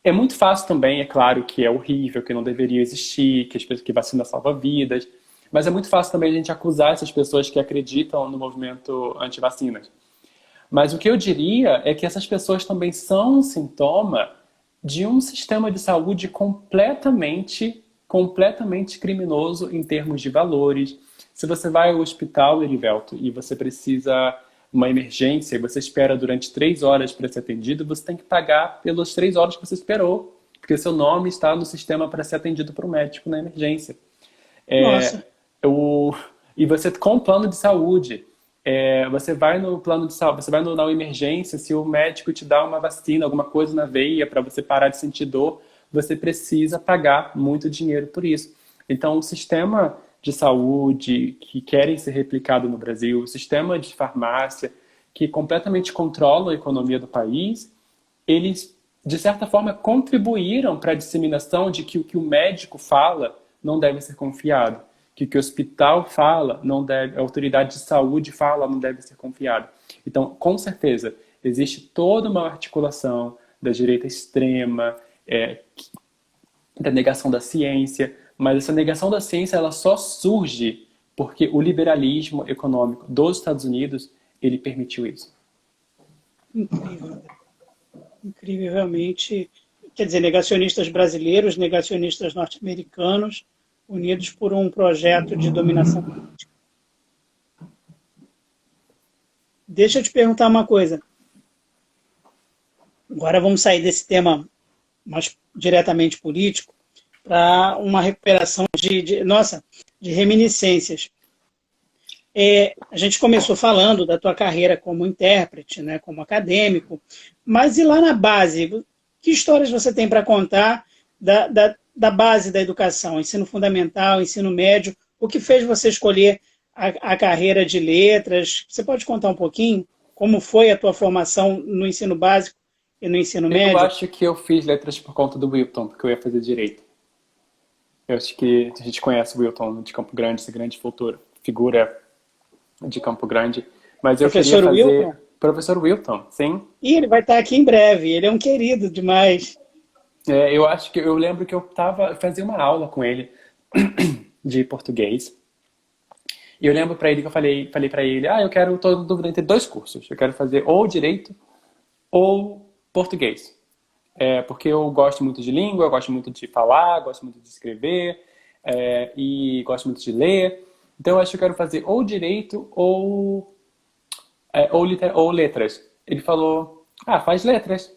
B: é muito fácil também, é claro que é horrível, que não deveria existir, que vacina salva vidas, mas é muito fácil também a gente acusar essas pessoas que acreditam no movimento antivacinas. Mas o que eu diria é que essas pessoas também são um sintoma de um sistema de saúde completamente criminoso em termos de valores. Se você vai ao hospital, Erivelto, e você precisa uma emergência e você espera durante 3 horas para ser atendido, você tem que pagar pelas 3 horas que você esperou, porque seu nome está no sistema para ser atendido por um médico na emergência.
A: Nossa.
B: E você, com o plano de saúde, você vai no plano de saúde, você vai na emergência, se o médico te dá uma vacina, alguma coisa na veia para você parar de sentir dor, você precisa pagar muito dinheiro por isso. Então, o sistema de saúde que querem ser replicado no Brasil, o sistema de farmácia que completamente controla a economia do país, eles, de certa forma, contribuíram para a disseminação de que o que o médico fala não deve ser confiado, que o que o hospital fala, a autoridade de saúde fala, não deve ser confiado. Então, com certeza, existe toda uma articulação da direita extrema, da negação da ciência, mas essa negação da ciência ela só surge porque o liberalismo econômico dos Estados Unidos ele permitiu isso.
A: Incrível. Incrível, realmente. Quer dizer, negacionistas brasileiros, negacionistas norte-americanos, unidos por um projeto de dominação política. Deixa eu te perguntar uma coisa. Agora vamos sair desse tema mais diretamente político para uma recuperação de reminiscências. A gente começou falando da tua carreira como intérprete, né, como acadêmico, mas e lá na base? Que histórias você tem para contar da base da educação, ensino fundamental, ensino médio? O que fez você escolher a carreira de letras? Você pode contar um pouquinho como foi a tua formação no ensino básico e no ensino
B: Eu
A: médio?
B: acho que eu fiz letras por conta do Wilton, porque eu ia fazer direito. Eu acho que a gente conhece o Wilton de Campo Grande, essa grande figura de Campo Grande. Mas eu queria
A: Professor Wilton?
B: fazer professor Wilton, sim.
A: E ele vai estar aqui em breve. Ele é um querido demais.
B: Eu acho que eu lembro que eu fazia uma aula com ele de português. E eu lembro para ele que eu falei para ele, tô em dúvida entre dois cursos. Eu quero fazer ou direito ou português. Porque eu gosto muito de língua, eu gosto muito de falar, gosto muito de escrever, e gosto muito de ler. Então eu acho que eu quero fazer ou direito ou letras. Ele falou, faz letras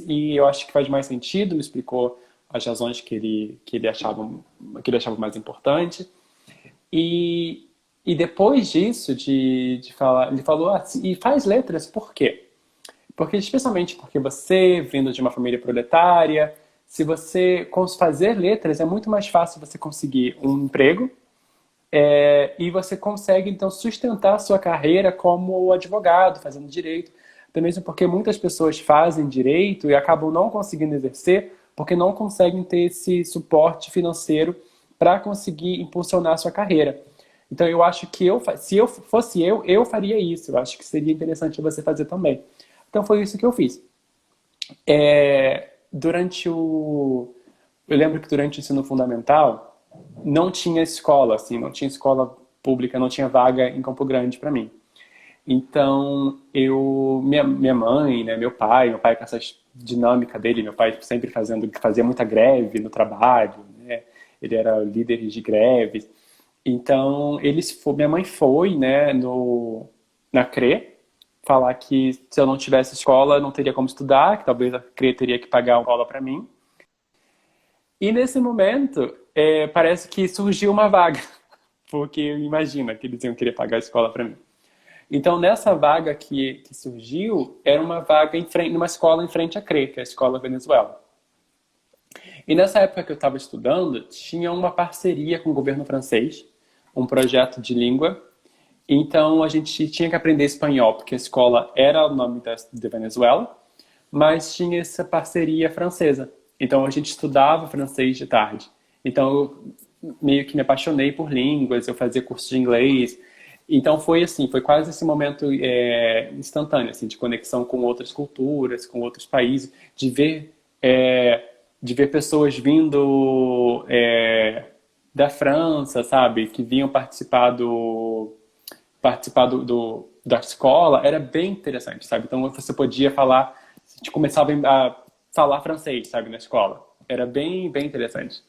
B: e eu acho que faz mais sentido, me explicou as razões que ele achava mais importante. E depois disso, de falar, ele falou, e faz letras por quê? Porque, especialmente porque você, vindo de uma família proletária, se você fazer letras, é muito mais fácil você conseguir um emprego, e você consegue, então, sustentar a sua carreira como advogado, fazendo direito. Até mesmo porque muitas pessoas fazem direito e acabam não conseguindo exercer porque não conseguem ter esse suporte financeiro para conseguir impulsionar a sua carreira. Então, eu acho que se eu fosse eu faria isso. Eu acho que seria interessante você fazer também. Então, foi isso que eu fiz. Eu lembro que durante o ensino fundamental, não tinha escola, assim, não tinha escola pública, não tinha vaga em Campo Grande para mim. Então, minha mãe, né, meu pai com essa dinâmica dele, meu pai sempre fazia muita greve no trabalho, né, ele era líder de greves. Então, minha mãe foi, né, na CRE, falar que se eu não tivesse escola, não teria como estudar, que talvez a CRE teria que pagar uma escola para mim. E nesse momento, parece que surgiu uma vaga, porque imagina que eles iam querer pagar a escola para mim. Então, nessa vaga que surgiu, era uma vaga numa escola em frente à CRE, que é a Escola Venezuela. E nessa época que eu estava estudando, tinha uma parceria com o governo francês, um projeto de língua. Então, a gente tinha que aprender espanhol, porque a escola era o nome da Venezuela, mas tinha essa parceria francesa. Então, a gente estudava francês de tarde. Então, eu meio que me apaixonei por línguas, eu fazia curso de inglês. Então, foi quase esse momento instantâneo, assim, de conexão com outras culturas, com outros países, de ver pessoas vindo da França, sabe, que vinham participar da escola, era bem interessante, sabe? Então, você podia falar, a gente começava a falar francês, sabe, na escola. Era bem, bem interessante.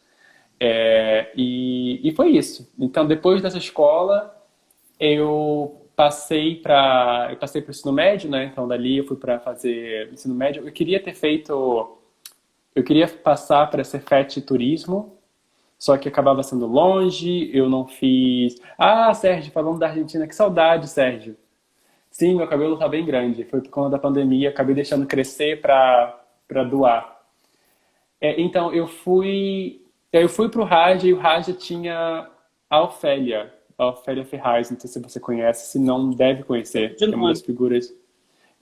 B: E foi isso. Então, depois dessa escola, eu passei para o ensino médio, né? Então, dali eu fui para fazer ensino médio. Eu queria passar para Cefet Turismo, só que acabava sendo longe, eu não fiz... Ah, Sérgio, falando da Argentina, que saudade, Sérgio. Sim, meu cabelo tá bem grande, foi por conta da pandemia, acabei deixando crescer para doar. Então, eu fui pro Raja e o Raja tinha a Ofélia Ferraz, não sei se você conhece, se não, deve conhecer. É uma das figuras,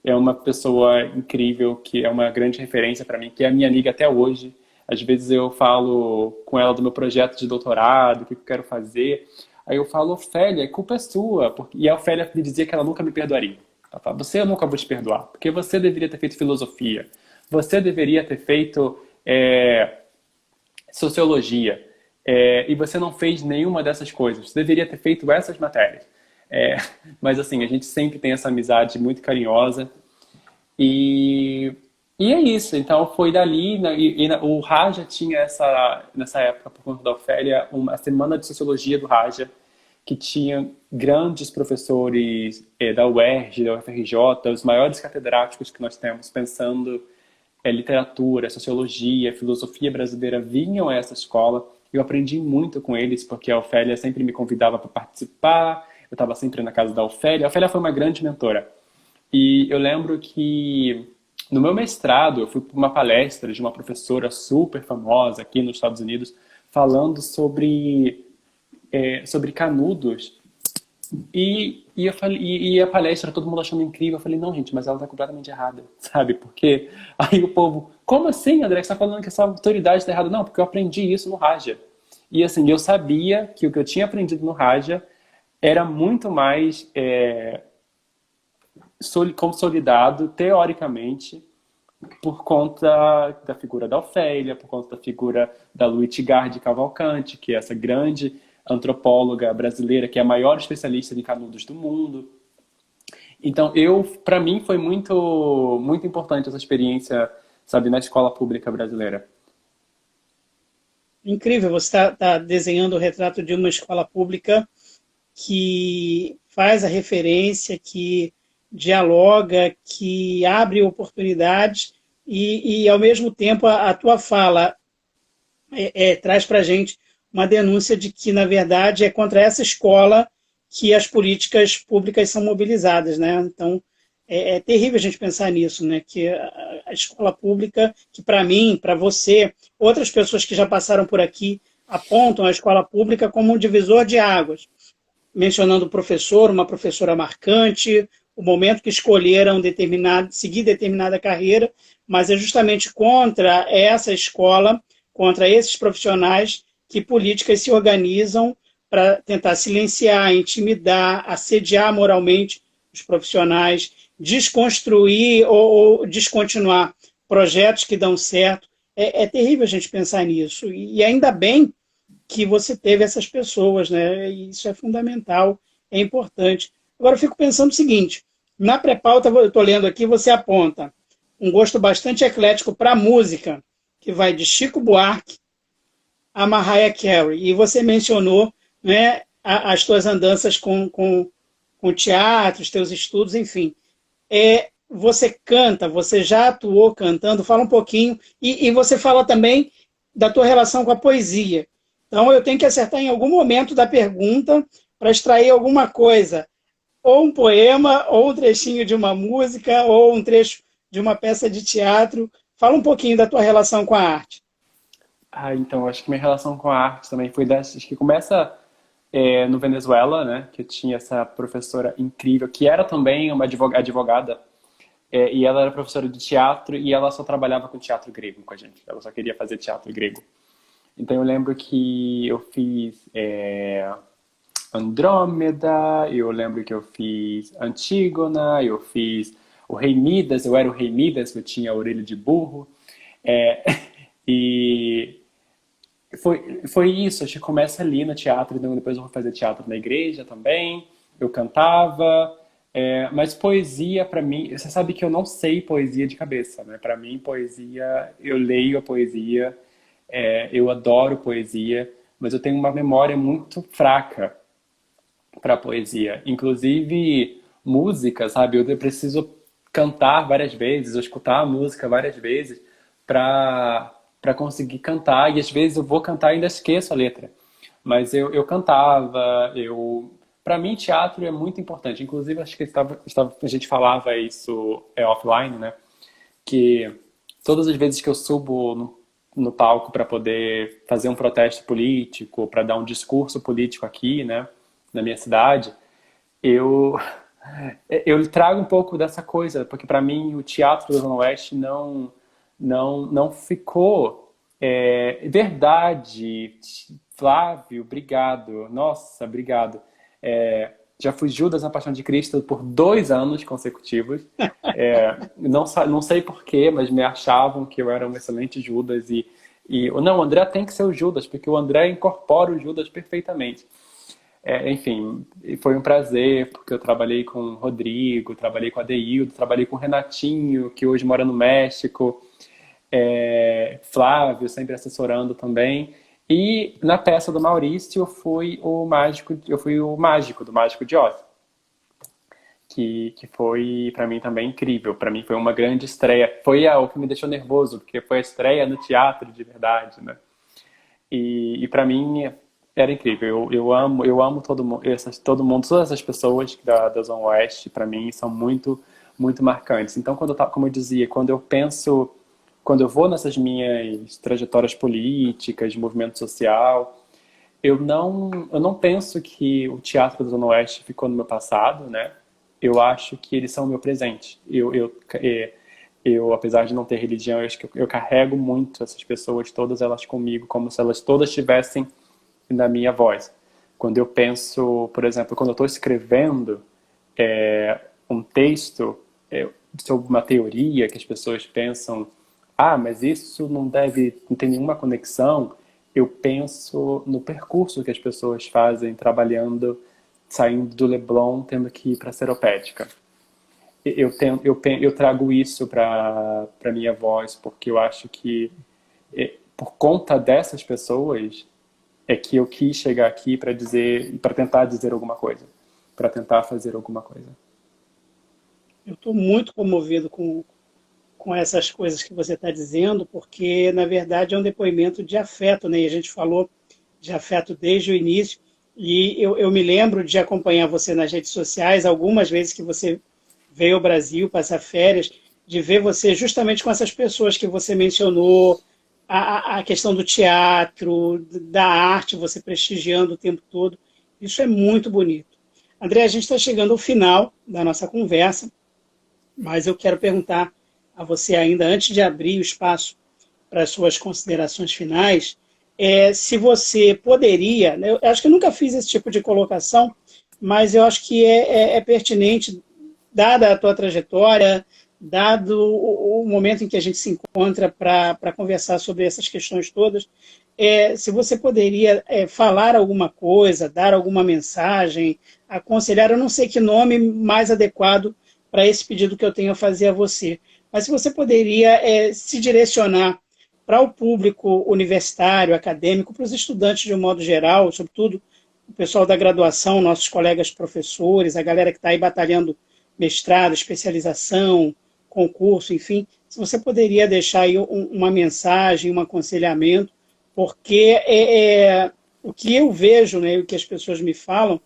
B: é uma pessoa incrível, que é uma grande referência para mim, que é minha amiga até hoje. Às vezes eu falo com ela do meu projeto de doutorado, o que eu quero fazer. Aí eu falo, Ofélia, a culpa é sua. E a Ofélia me dizia que ela nunca me perdoaria. Ela fala, eu nunca vou te perdoar, porque você deveria ter feito filosofia. Você deveria ter feito sociologia. E você não fez nenhuma dessas coisas. Você deveria ter feito essas matérias. Mas assim, a gente sempre tem essa amizade muito carinhosa. E é isso. Então foi dali, o Raja tinha nessa época, por conta da Ofélia, a semana de sociologia do Raja, que tinha grandes professores da UERJ, da UFRJ, os maiores catedráticos que nós temos, pensando literatura, sociologia, filosofia brasileira, vinham a essa escola. Eu aprendi muito com eles, porque a Ofélia sempre me convidava para participar, eu estava sempre na casa da Ofélia. A Ofélia foi uma grande mentora. E eu lembro que no meu mestrado, eu fui para uma palestra de uma professora super famosa aqui nos Estados Unidos, falando sobre sobre Canudos. E a palestra, todo mundo achando incrível. Eu falei, não, gente, mas ela tá completamente errada, sabe? Porque aí o povo, como assim, André, que você tá falando que essa autoridade tá errada? Não, porque eu aprendi isso no Raja. E assim, eu sabia que o que eu tinha aprendido no Raja era muito mais consolidado, teoricamente, por conta da figura da Ofélia, por conta da figura da Luitgard de Cavalcante, que é essa grande antropóloga brasileira, que é a maior especialista de Canudos do mundo. Então, para mim, foi muito, muito importante essa experiência, sabe, na escola pública brasileira.
A: Incrível, você está desenhando o retrato de uma escola pública que faz a referência, que dialoga, que abre oportunidades e ao mesmo tempo, a tua fala traz para a gente uma denúncia de que, na verdade, é contra essa escola que as políticas públicas são mobilizadas, né? Então, é terrível a gente pensar nisso, né? Que a escola pública, que para mim, para você, outras pessoas que já passaram por aqui, apontam a escola pública como um divisor de águas, mencionando o professor, uma professora marcante, o momento que escolheram seguir determinada carreira, mas é justamente contra essa escola, contra esses profissionais, que políticas se organizam para tentar silenciar, intimidar, assediar moralmente os profissionais, desconstruir ou descontinuar projetos que dão certo. É terrível a gente pensar nisso. E ainda bem que você teve essas pessoas, né? E isso é fundamental, é importante. Agora eu fico pensando o seguinte, na pré-pauta, eu estou lendo aqui, você aponta um gosto bastante eclético para a música, que vai de Chico Buarque a Mariah Carey. E você mencionou, né, as tuas andanças com teatro, os teus estudos, enfim. Você canta, você já atuou cantando, fala um pouquinho, e você fala também da tua relação com a poesia. Então, eu tenho que acertar em algum momento da pergunta para extrair alguma coisa. Ou um poema, ou um trechinho de uma música, ou um trecho de uma peça de teatro. Fala um pouquinho da tua relação com a arte.
B: Então, acho que minha relação com a arte também foi dessa, acho que começa no Venezuela, né, que eu tinha essa professora incrível, que era também uma advogada, e ela era professora de teatro, e ela só trabalhava com teatro grego com a gente, ela só queria fazer teatro grego. Então eu lembro que eu fiz Andrômeda, eu lembro que eu fiz Antígona, eu fiz o Rei Midas, eu era o Rei Midas, que eu tinha a orelha de burro. É, e foi isso, acho que começa ali no teatro, então depois eu vou fazer teatro na igreja também, eu cantava, mas poesia para mim, você sabe que eu não sei poesia de cabeça, né? Para mim poesia, eu leio a poesia, eu adoro poesia, mas eu tenho uma memória muito fraca para poesia. Inclusive música, sabe? Eu preciso cantar várias vezes, ou escutar a música várias vezes para conseguir cantar. E às vezes eu vou cantar e ainda esqueço a letra. Mas eu cantava, para mim teatro é muito importante. Inclusive acho que a gente falava isso offline, né? Que todas as vezes que eu subo no palco para poder fazer um protesto político, para dar um discurso político aqui, né, na minha cidade, eu eu trago um pouco dessa coisa, porque para mim o teatro do Zona Oeste não ficou verdade. Flávio, obrigado. Nossa, obrigado. Já fui Judas na Paixão de Cristo por 2 anos consecutivos. Não sei porquê, mas me achavam que eu era um excelente Judas. Não, o André tem que ser o Judas, porque o André incorpora o Judas perfeitamente. Enfim, foi um prazer, porque eu trabalhei com o Rodrigo, trabalhei com a Adeildo, trabalhei com o Renatinho, que hoje mora no México, Flávio, sempre assessorando também. E na peça do Maurício eu fui o mágico do Mágico de Oz, que foi para mim também incrível. Para mim foi uma grande estreia. Foi o que me deixou nervoso, porque foi a estreia no teatro de verdade, né? E para mim era incrível. Eu amo todo mundo, todas essas pessoas da Zona Oeste, para mim são muito, muito marcantes. Então, como eu dizia, quando eu vou nessas minhas trajetórias políticas, de movimento social, eu não penso que o teatro da Zona Oeste ficou no meu passado, né? Eu acho que eles são o meu presente. Apesar de não ter religião, eu acho que eu carrego muito essas pessoas, todas elas comigo, como se elas todas estivessem na minha voz. Quando eu penso, por exemplo, quando eu estou escrevendo um texto sobre uma teoria que as pessoas pensam, mas isso não tem nenhuma conexão. Eu penso no percurso que as pessoas fazem trabalhando, saindo do Leblon, tendo que ir para a Seropédica. Eu trago isso para minha voz, porque eu acho que por conta dessas pessoas é que eu quis chegar aqui para tentar dizer alguma coisa, para tentar fazer alguma coisa.
A: Eu estou muito comovido com essas coisas que você está dizendo, porque, na verdade, é um depoimento de afeto, né? E a gente falou de afeto desde o início, e eu me lembro de acompanhar você nas redes sociais, algumas vezes que você veio ao Brasil passar férias, de ver você justamente com essas pessoas que você mencionou, a questão do teatro, da arte, você prestigiando o tempo todo. Isso é muito bonito. André, a gente está chegando ao final da nossa conversa, mas eu quero perguntar a você ainda, antes de abrir o espaço para as suas considerações finais, se você poderia, né, eu acho que eu nunca fiz esse tipo de colocação, mas eu acho que é pertinente, dada a tua trajetória, dado o momento em que a gente se encontra para conversar sobre essas questões todas, se você poderia falar alguma coisa, dar alguma mensagem, aconselhar, eu não sei que nome mais adequado para esse pedido que eu tenho a fazer a você, mas se você poderia se direcionar para o público universitário, acadêmico, para os estudantes de um modo geral, sobretudo o pessoal da graduação, nossos colegas professores, a galera que está aí batalhando mestrado, especialização, concurso, enfim, se você poderia deixar aí uma mensagem, um aconselhamento, porque o que eu vejo, né, o que as pessoas me falam,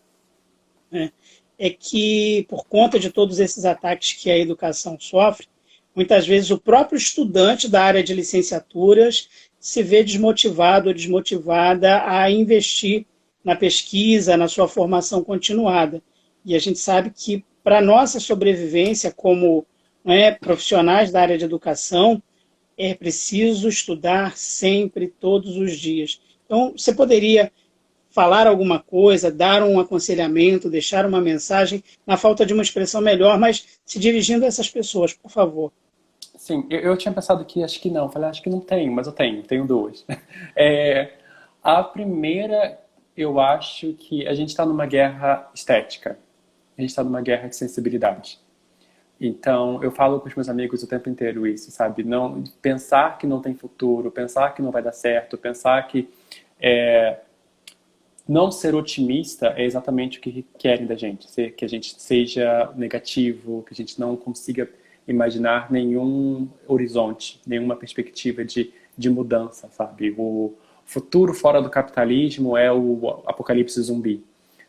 A: né, é que, por conta de todos esses ataques que a educação sofre, muitas vezes o próprio estudante da área de licenciaturas se vê desmotivado ou desmotivada a investir na pesquisa, na sua formação continuada. E a gente sabe que, para a nossa sobrevivência como profissionais da área de educação, é preciso estudar sempre, todos os dias. Então, você poderia falar alguma coisa, dar um aconselhamento, deixar uma mensagem, na falta de uma expressão melhor, mas se dirigindo a essas pessoas, por favor.
B: Sim, eu tinha pensado que acho que não. Falei, acho que não tenho, mas eu tenho duas. A primeira, eu acho que a gente está numa guerra estética. A gente está numa guerra de sensibilidade. Então, eu falo com os meus amigos o tempo inteiro isso, sabe? Não, pensar que não tem futuro, pensar que não vai dar certo, pensar que não ser otimista é exatamente o que querem da gente. Que a gente seja negativo, que a gente não consiga imaginar nenhum horizonte, nenhuma perspectiva de mudança, sabe? O futuro fora do capitalismo é o apocalipse zumbi,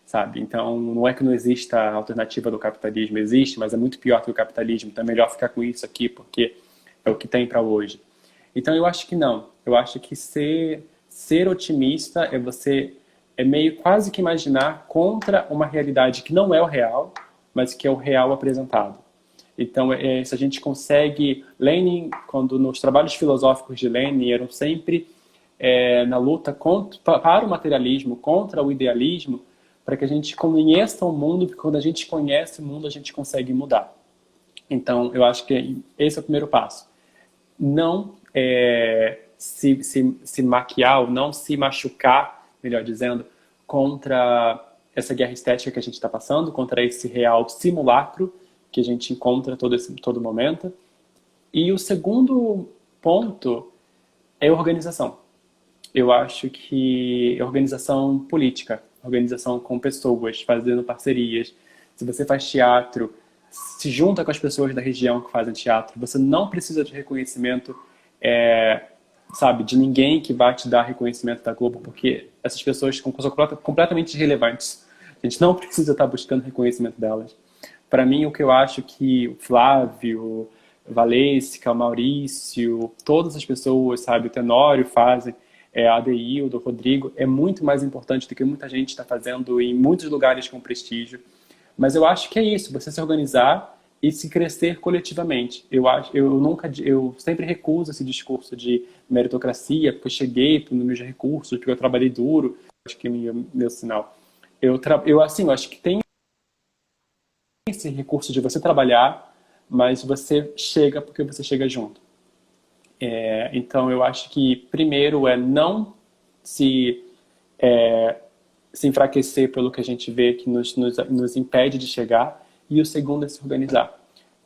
B: sabe? Então, não é que não exista a alternativa do capitalismo, existe, mas é muito pior que o capitalismo, então é melhor ficar com isso aqui, porque é o que tem para hoje. Então, eu acho que não. Eu acho que ser otimista é meio quase que imaginar contra uma realidade que não é o real, mas que é o real apresentado. Então, se a gente consegue... Lenin, nos trabalhos filosóficos de Lenin, eram sempre na luta para o materialismo, contra o idealismo, para que a gente conheça o mundo, porque quando a gente conhece o mundo, a gente consegue mudar. Então, eu acho que esse é o primeiro passo. Não se maquiar, ou não se machucar, melhor dizendo, contra essa guerra estética que a gente está passando, contra esse real simulacro que a gente encontra todo momento. E o segundo ponto é organização. Eu acho que é organização política, organização com pessoas, fazendo parcerias. Se você faz teatro, se junta com as pessoas da região que fazem teatro. Você não precisa de reconhecimento, sabe, de ninguém que vai te dar reconhecimento da Globo, porque essas pessoas são completamente irrelevantes. A gente não precisa estar buscando reconhecimento delas. Para mim, o que eu acho que o Flávio, Valesca, o Maurício, todas as pessoas, sabe, o Tenório fazem, a ADI, o do Rodrigo, é muito mais importante do que muita gente está fazendo em muitos lugares com prestígio. Mas eu acho que é isso, você se organizar e se crescer coletivamente. Eu sempre recuso esse discurso de meritocracia, porque eu cheguei nos meus recursos, porque eu trabalhei duro. Acho que é meu sinal. Eu acho que tem esse recurso de você trabalhar, mas você chega porque você chega junto. Então, eu acho que primeiro é não se, se enfraquecer pelo que a gente vê que nos impede de chegar, e o segundo é se organizar.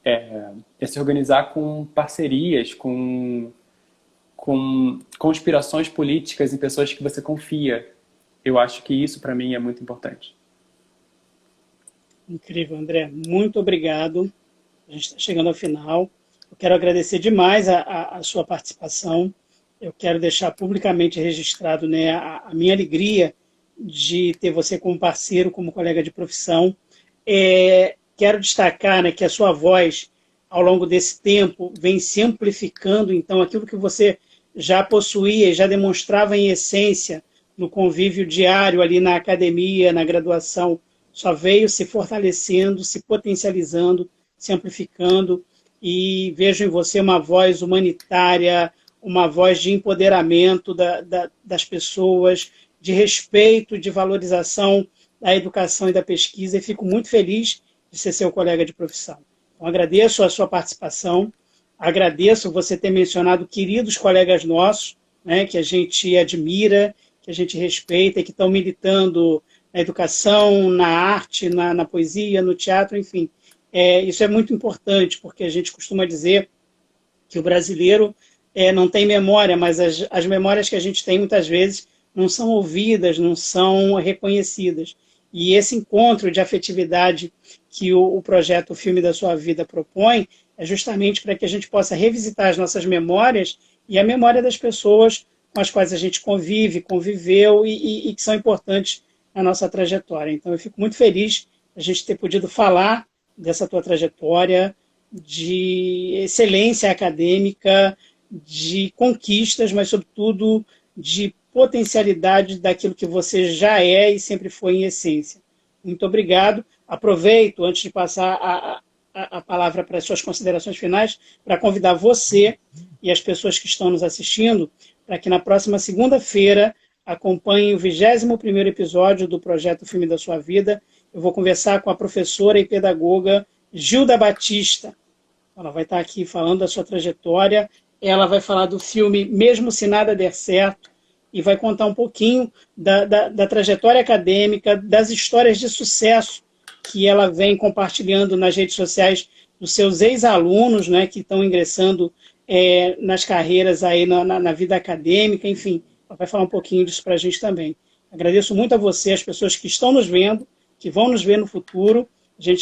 B: É se organizar com parcerias, com conspirações políticas em pessoas que você confia. Eu acho que isso, para mim, é muito importante.
A: Incrível, André. Muito obrigado. A gente está chegando ao final. Eu quero agradecer demais a sua participação. Eu quero deixar publicamente registrado, né, a minha alegria de ter você como parceiro, como colega de profissão. Quero destacar, né, que a sua voz, ao longo desse tempo, vem se amplificando. Então, aquilo que você já possuía e já demonstrava em essência no convívio diário ali na academia, na graduação, só veio se fortalecendo, se potencializando, se amplificando. E vejo em você uma voz humanitária, uma voz de empoderamento das pessoas, de respeito, de valorização da educação e da pesquisa, e fico muito feliz de ser seu colega de profissão. Então, agradeço a sua participação, agradeço você ter mencionado queridos colegas nossos, né, que a gente admira, que a gente respeita e que estão militando na educação, na arte, na poesia, no teatro, enfim. Isso é muito importante, porque a gente costuma dizer que o brasileiro não tem memória, mas as memórias que a gente tem muitas vezes não são ouvidas, não são reconhecidas. E esse encontro de afetividade que o projeto O Filme da Sua Vida propõe é justamente para que a gente possa revisitar as nossas memórias e a memória das pessoas com as quais a gente conviveu e que são importantes na nossa trajetória. Então, eu fico muito feliz de a gente ter podido falar dessa tua trajetória de excelência acadêmica, de conquistas, mas, sobretudo, de potencialidade daquilo que você já é e sempre foi em essência. Muito obrigado. Aproveito, antes de passar a palavra para as suas considerações finais, para convidar você e as pessoas que estão nos assistindo para que na próxima segunda-feira acompanhem o 21º episódio do projeto Filme da Sua Vida. Eu vou conversar com a professora e pedagoga Gilda Batista. Ela vai estar aqui falando da sua trajetória. Ela vai falar do filme Mesmo Se Nada Der Certo e vai contar um pouquinho da trajetória acadêmica, das histórias de sucesso que ela vem compartilhando nas redes sociais dos seus ex-alunos, né, que estão ingressando nas carreiras aí na vida acadêmica, enfim. Ela vai falar um pouquinho disso para a gente também. Agradeço muito a você, as pessoas que estão nos vendo, que vão nos ver no futuro.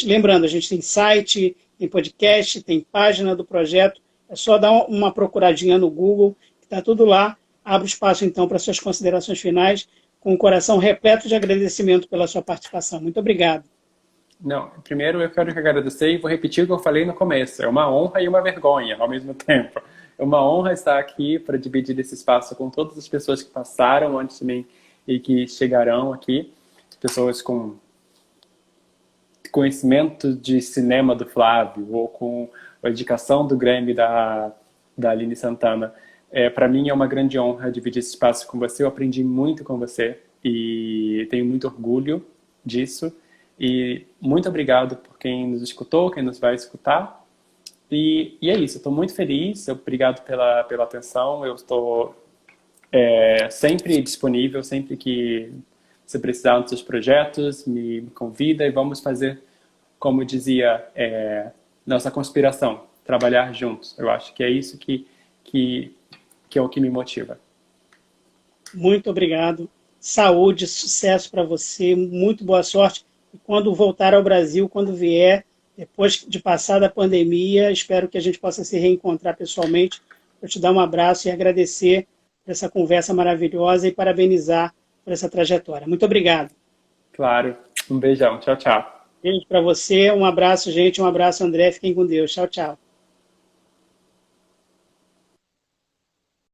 A: Lembrando, a gente tem site, tem podcast, tem página do projeto. É só dar uma procuradinha no Google, que está tudo lá. Abro espaço, então, para suas considerações finais, com o coração repleto de agradecimento pela sua participação. Muito obrigado.
B: Não, primeiro eu quero agradecer e vou repetir o que eu falei no começo. É uma honra e uma vergonha ao mesmo tempo. É uma honra estar aqui para dividir esse espaço com todas as pessoas que passaram antes de mim e que chegarão aqui. Pessoas com conhecimento de cinema do Flávio ou com a indicação do Grêmio da Aline Santana. Para mim é uma grande honra dividir esse espaço com você. Eu aprendi muito com você e tenho muito orgulho disso. E muito obrigado por quem nos escutou, quem nos vai escutar. E é isso, eu estou muito feliz, obrigado pela atenção. Eu estou sempre disponível, sempre que você precisar dos seus projetos, me convida e vamos fazer, como dizia, nossa conspiração, trabalhar juntos. Eu acho que é isso que é o que me motiva.
A: Muito obrigado, saúde, sucesso para você, muito boa sorte. E quando voltar ao Brasil, quando vier, depois de passar a pandemia, espero que a gente possa se reencontrar pessoalmente. Eu te dar um abraço e agradecer por essa conversa maravilhosa e parabenizar por essa trajetória. Muito obrigado.
B: Claro. Um beijão. Tchau, tchau.
A: Beijo para você. Um abraço, gente. Um abraço, André. Fiquem com Deus. Tchau, tchau.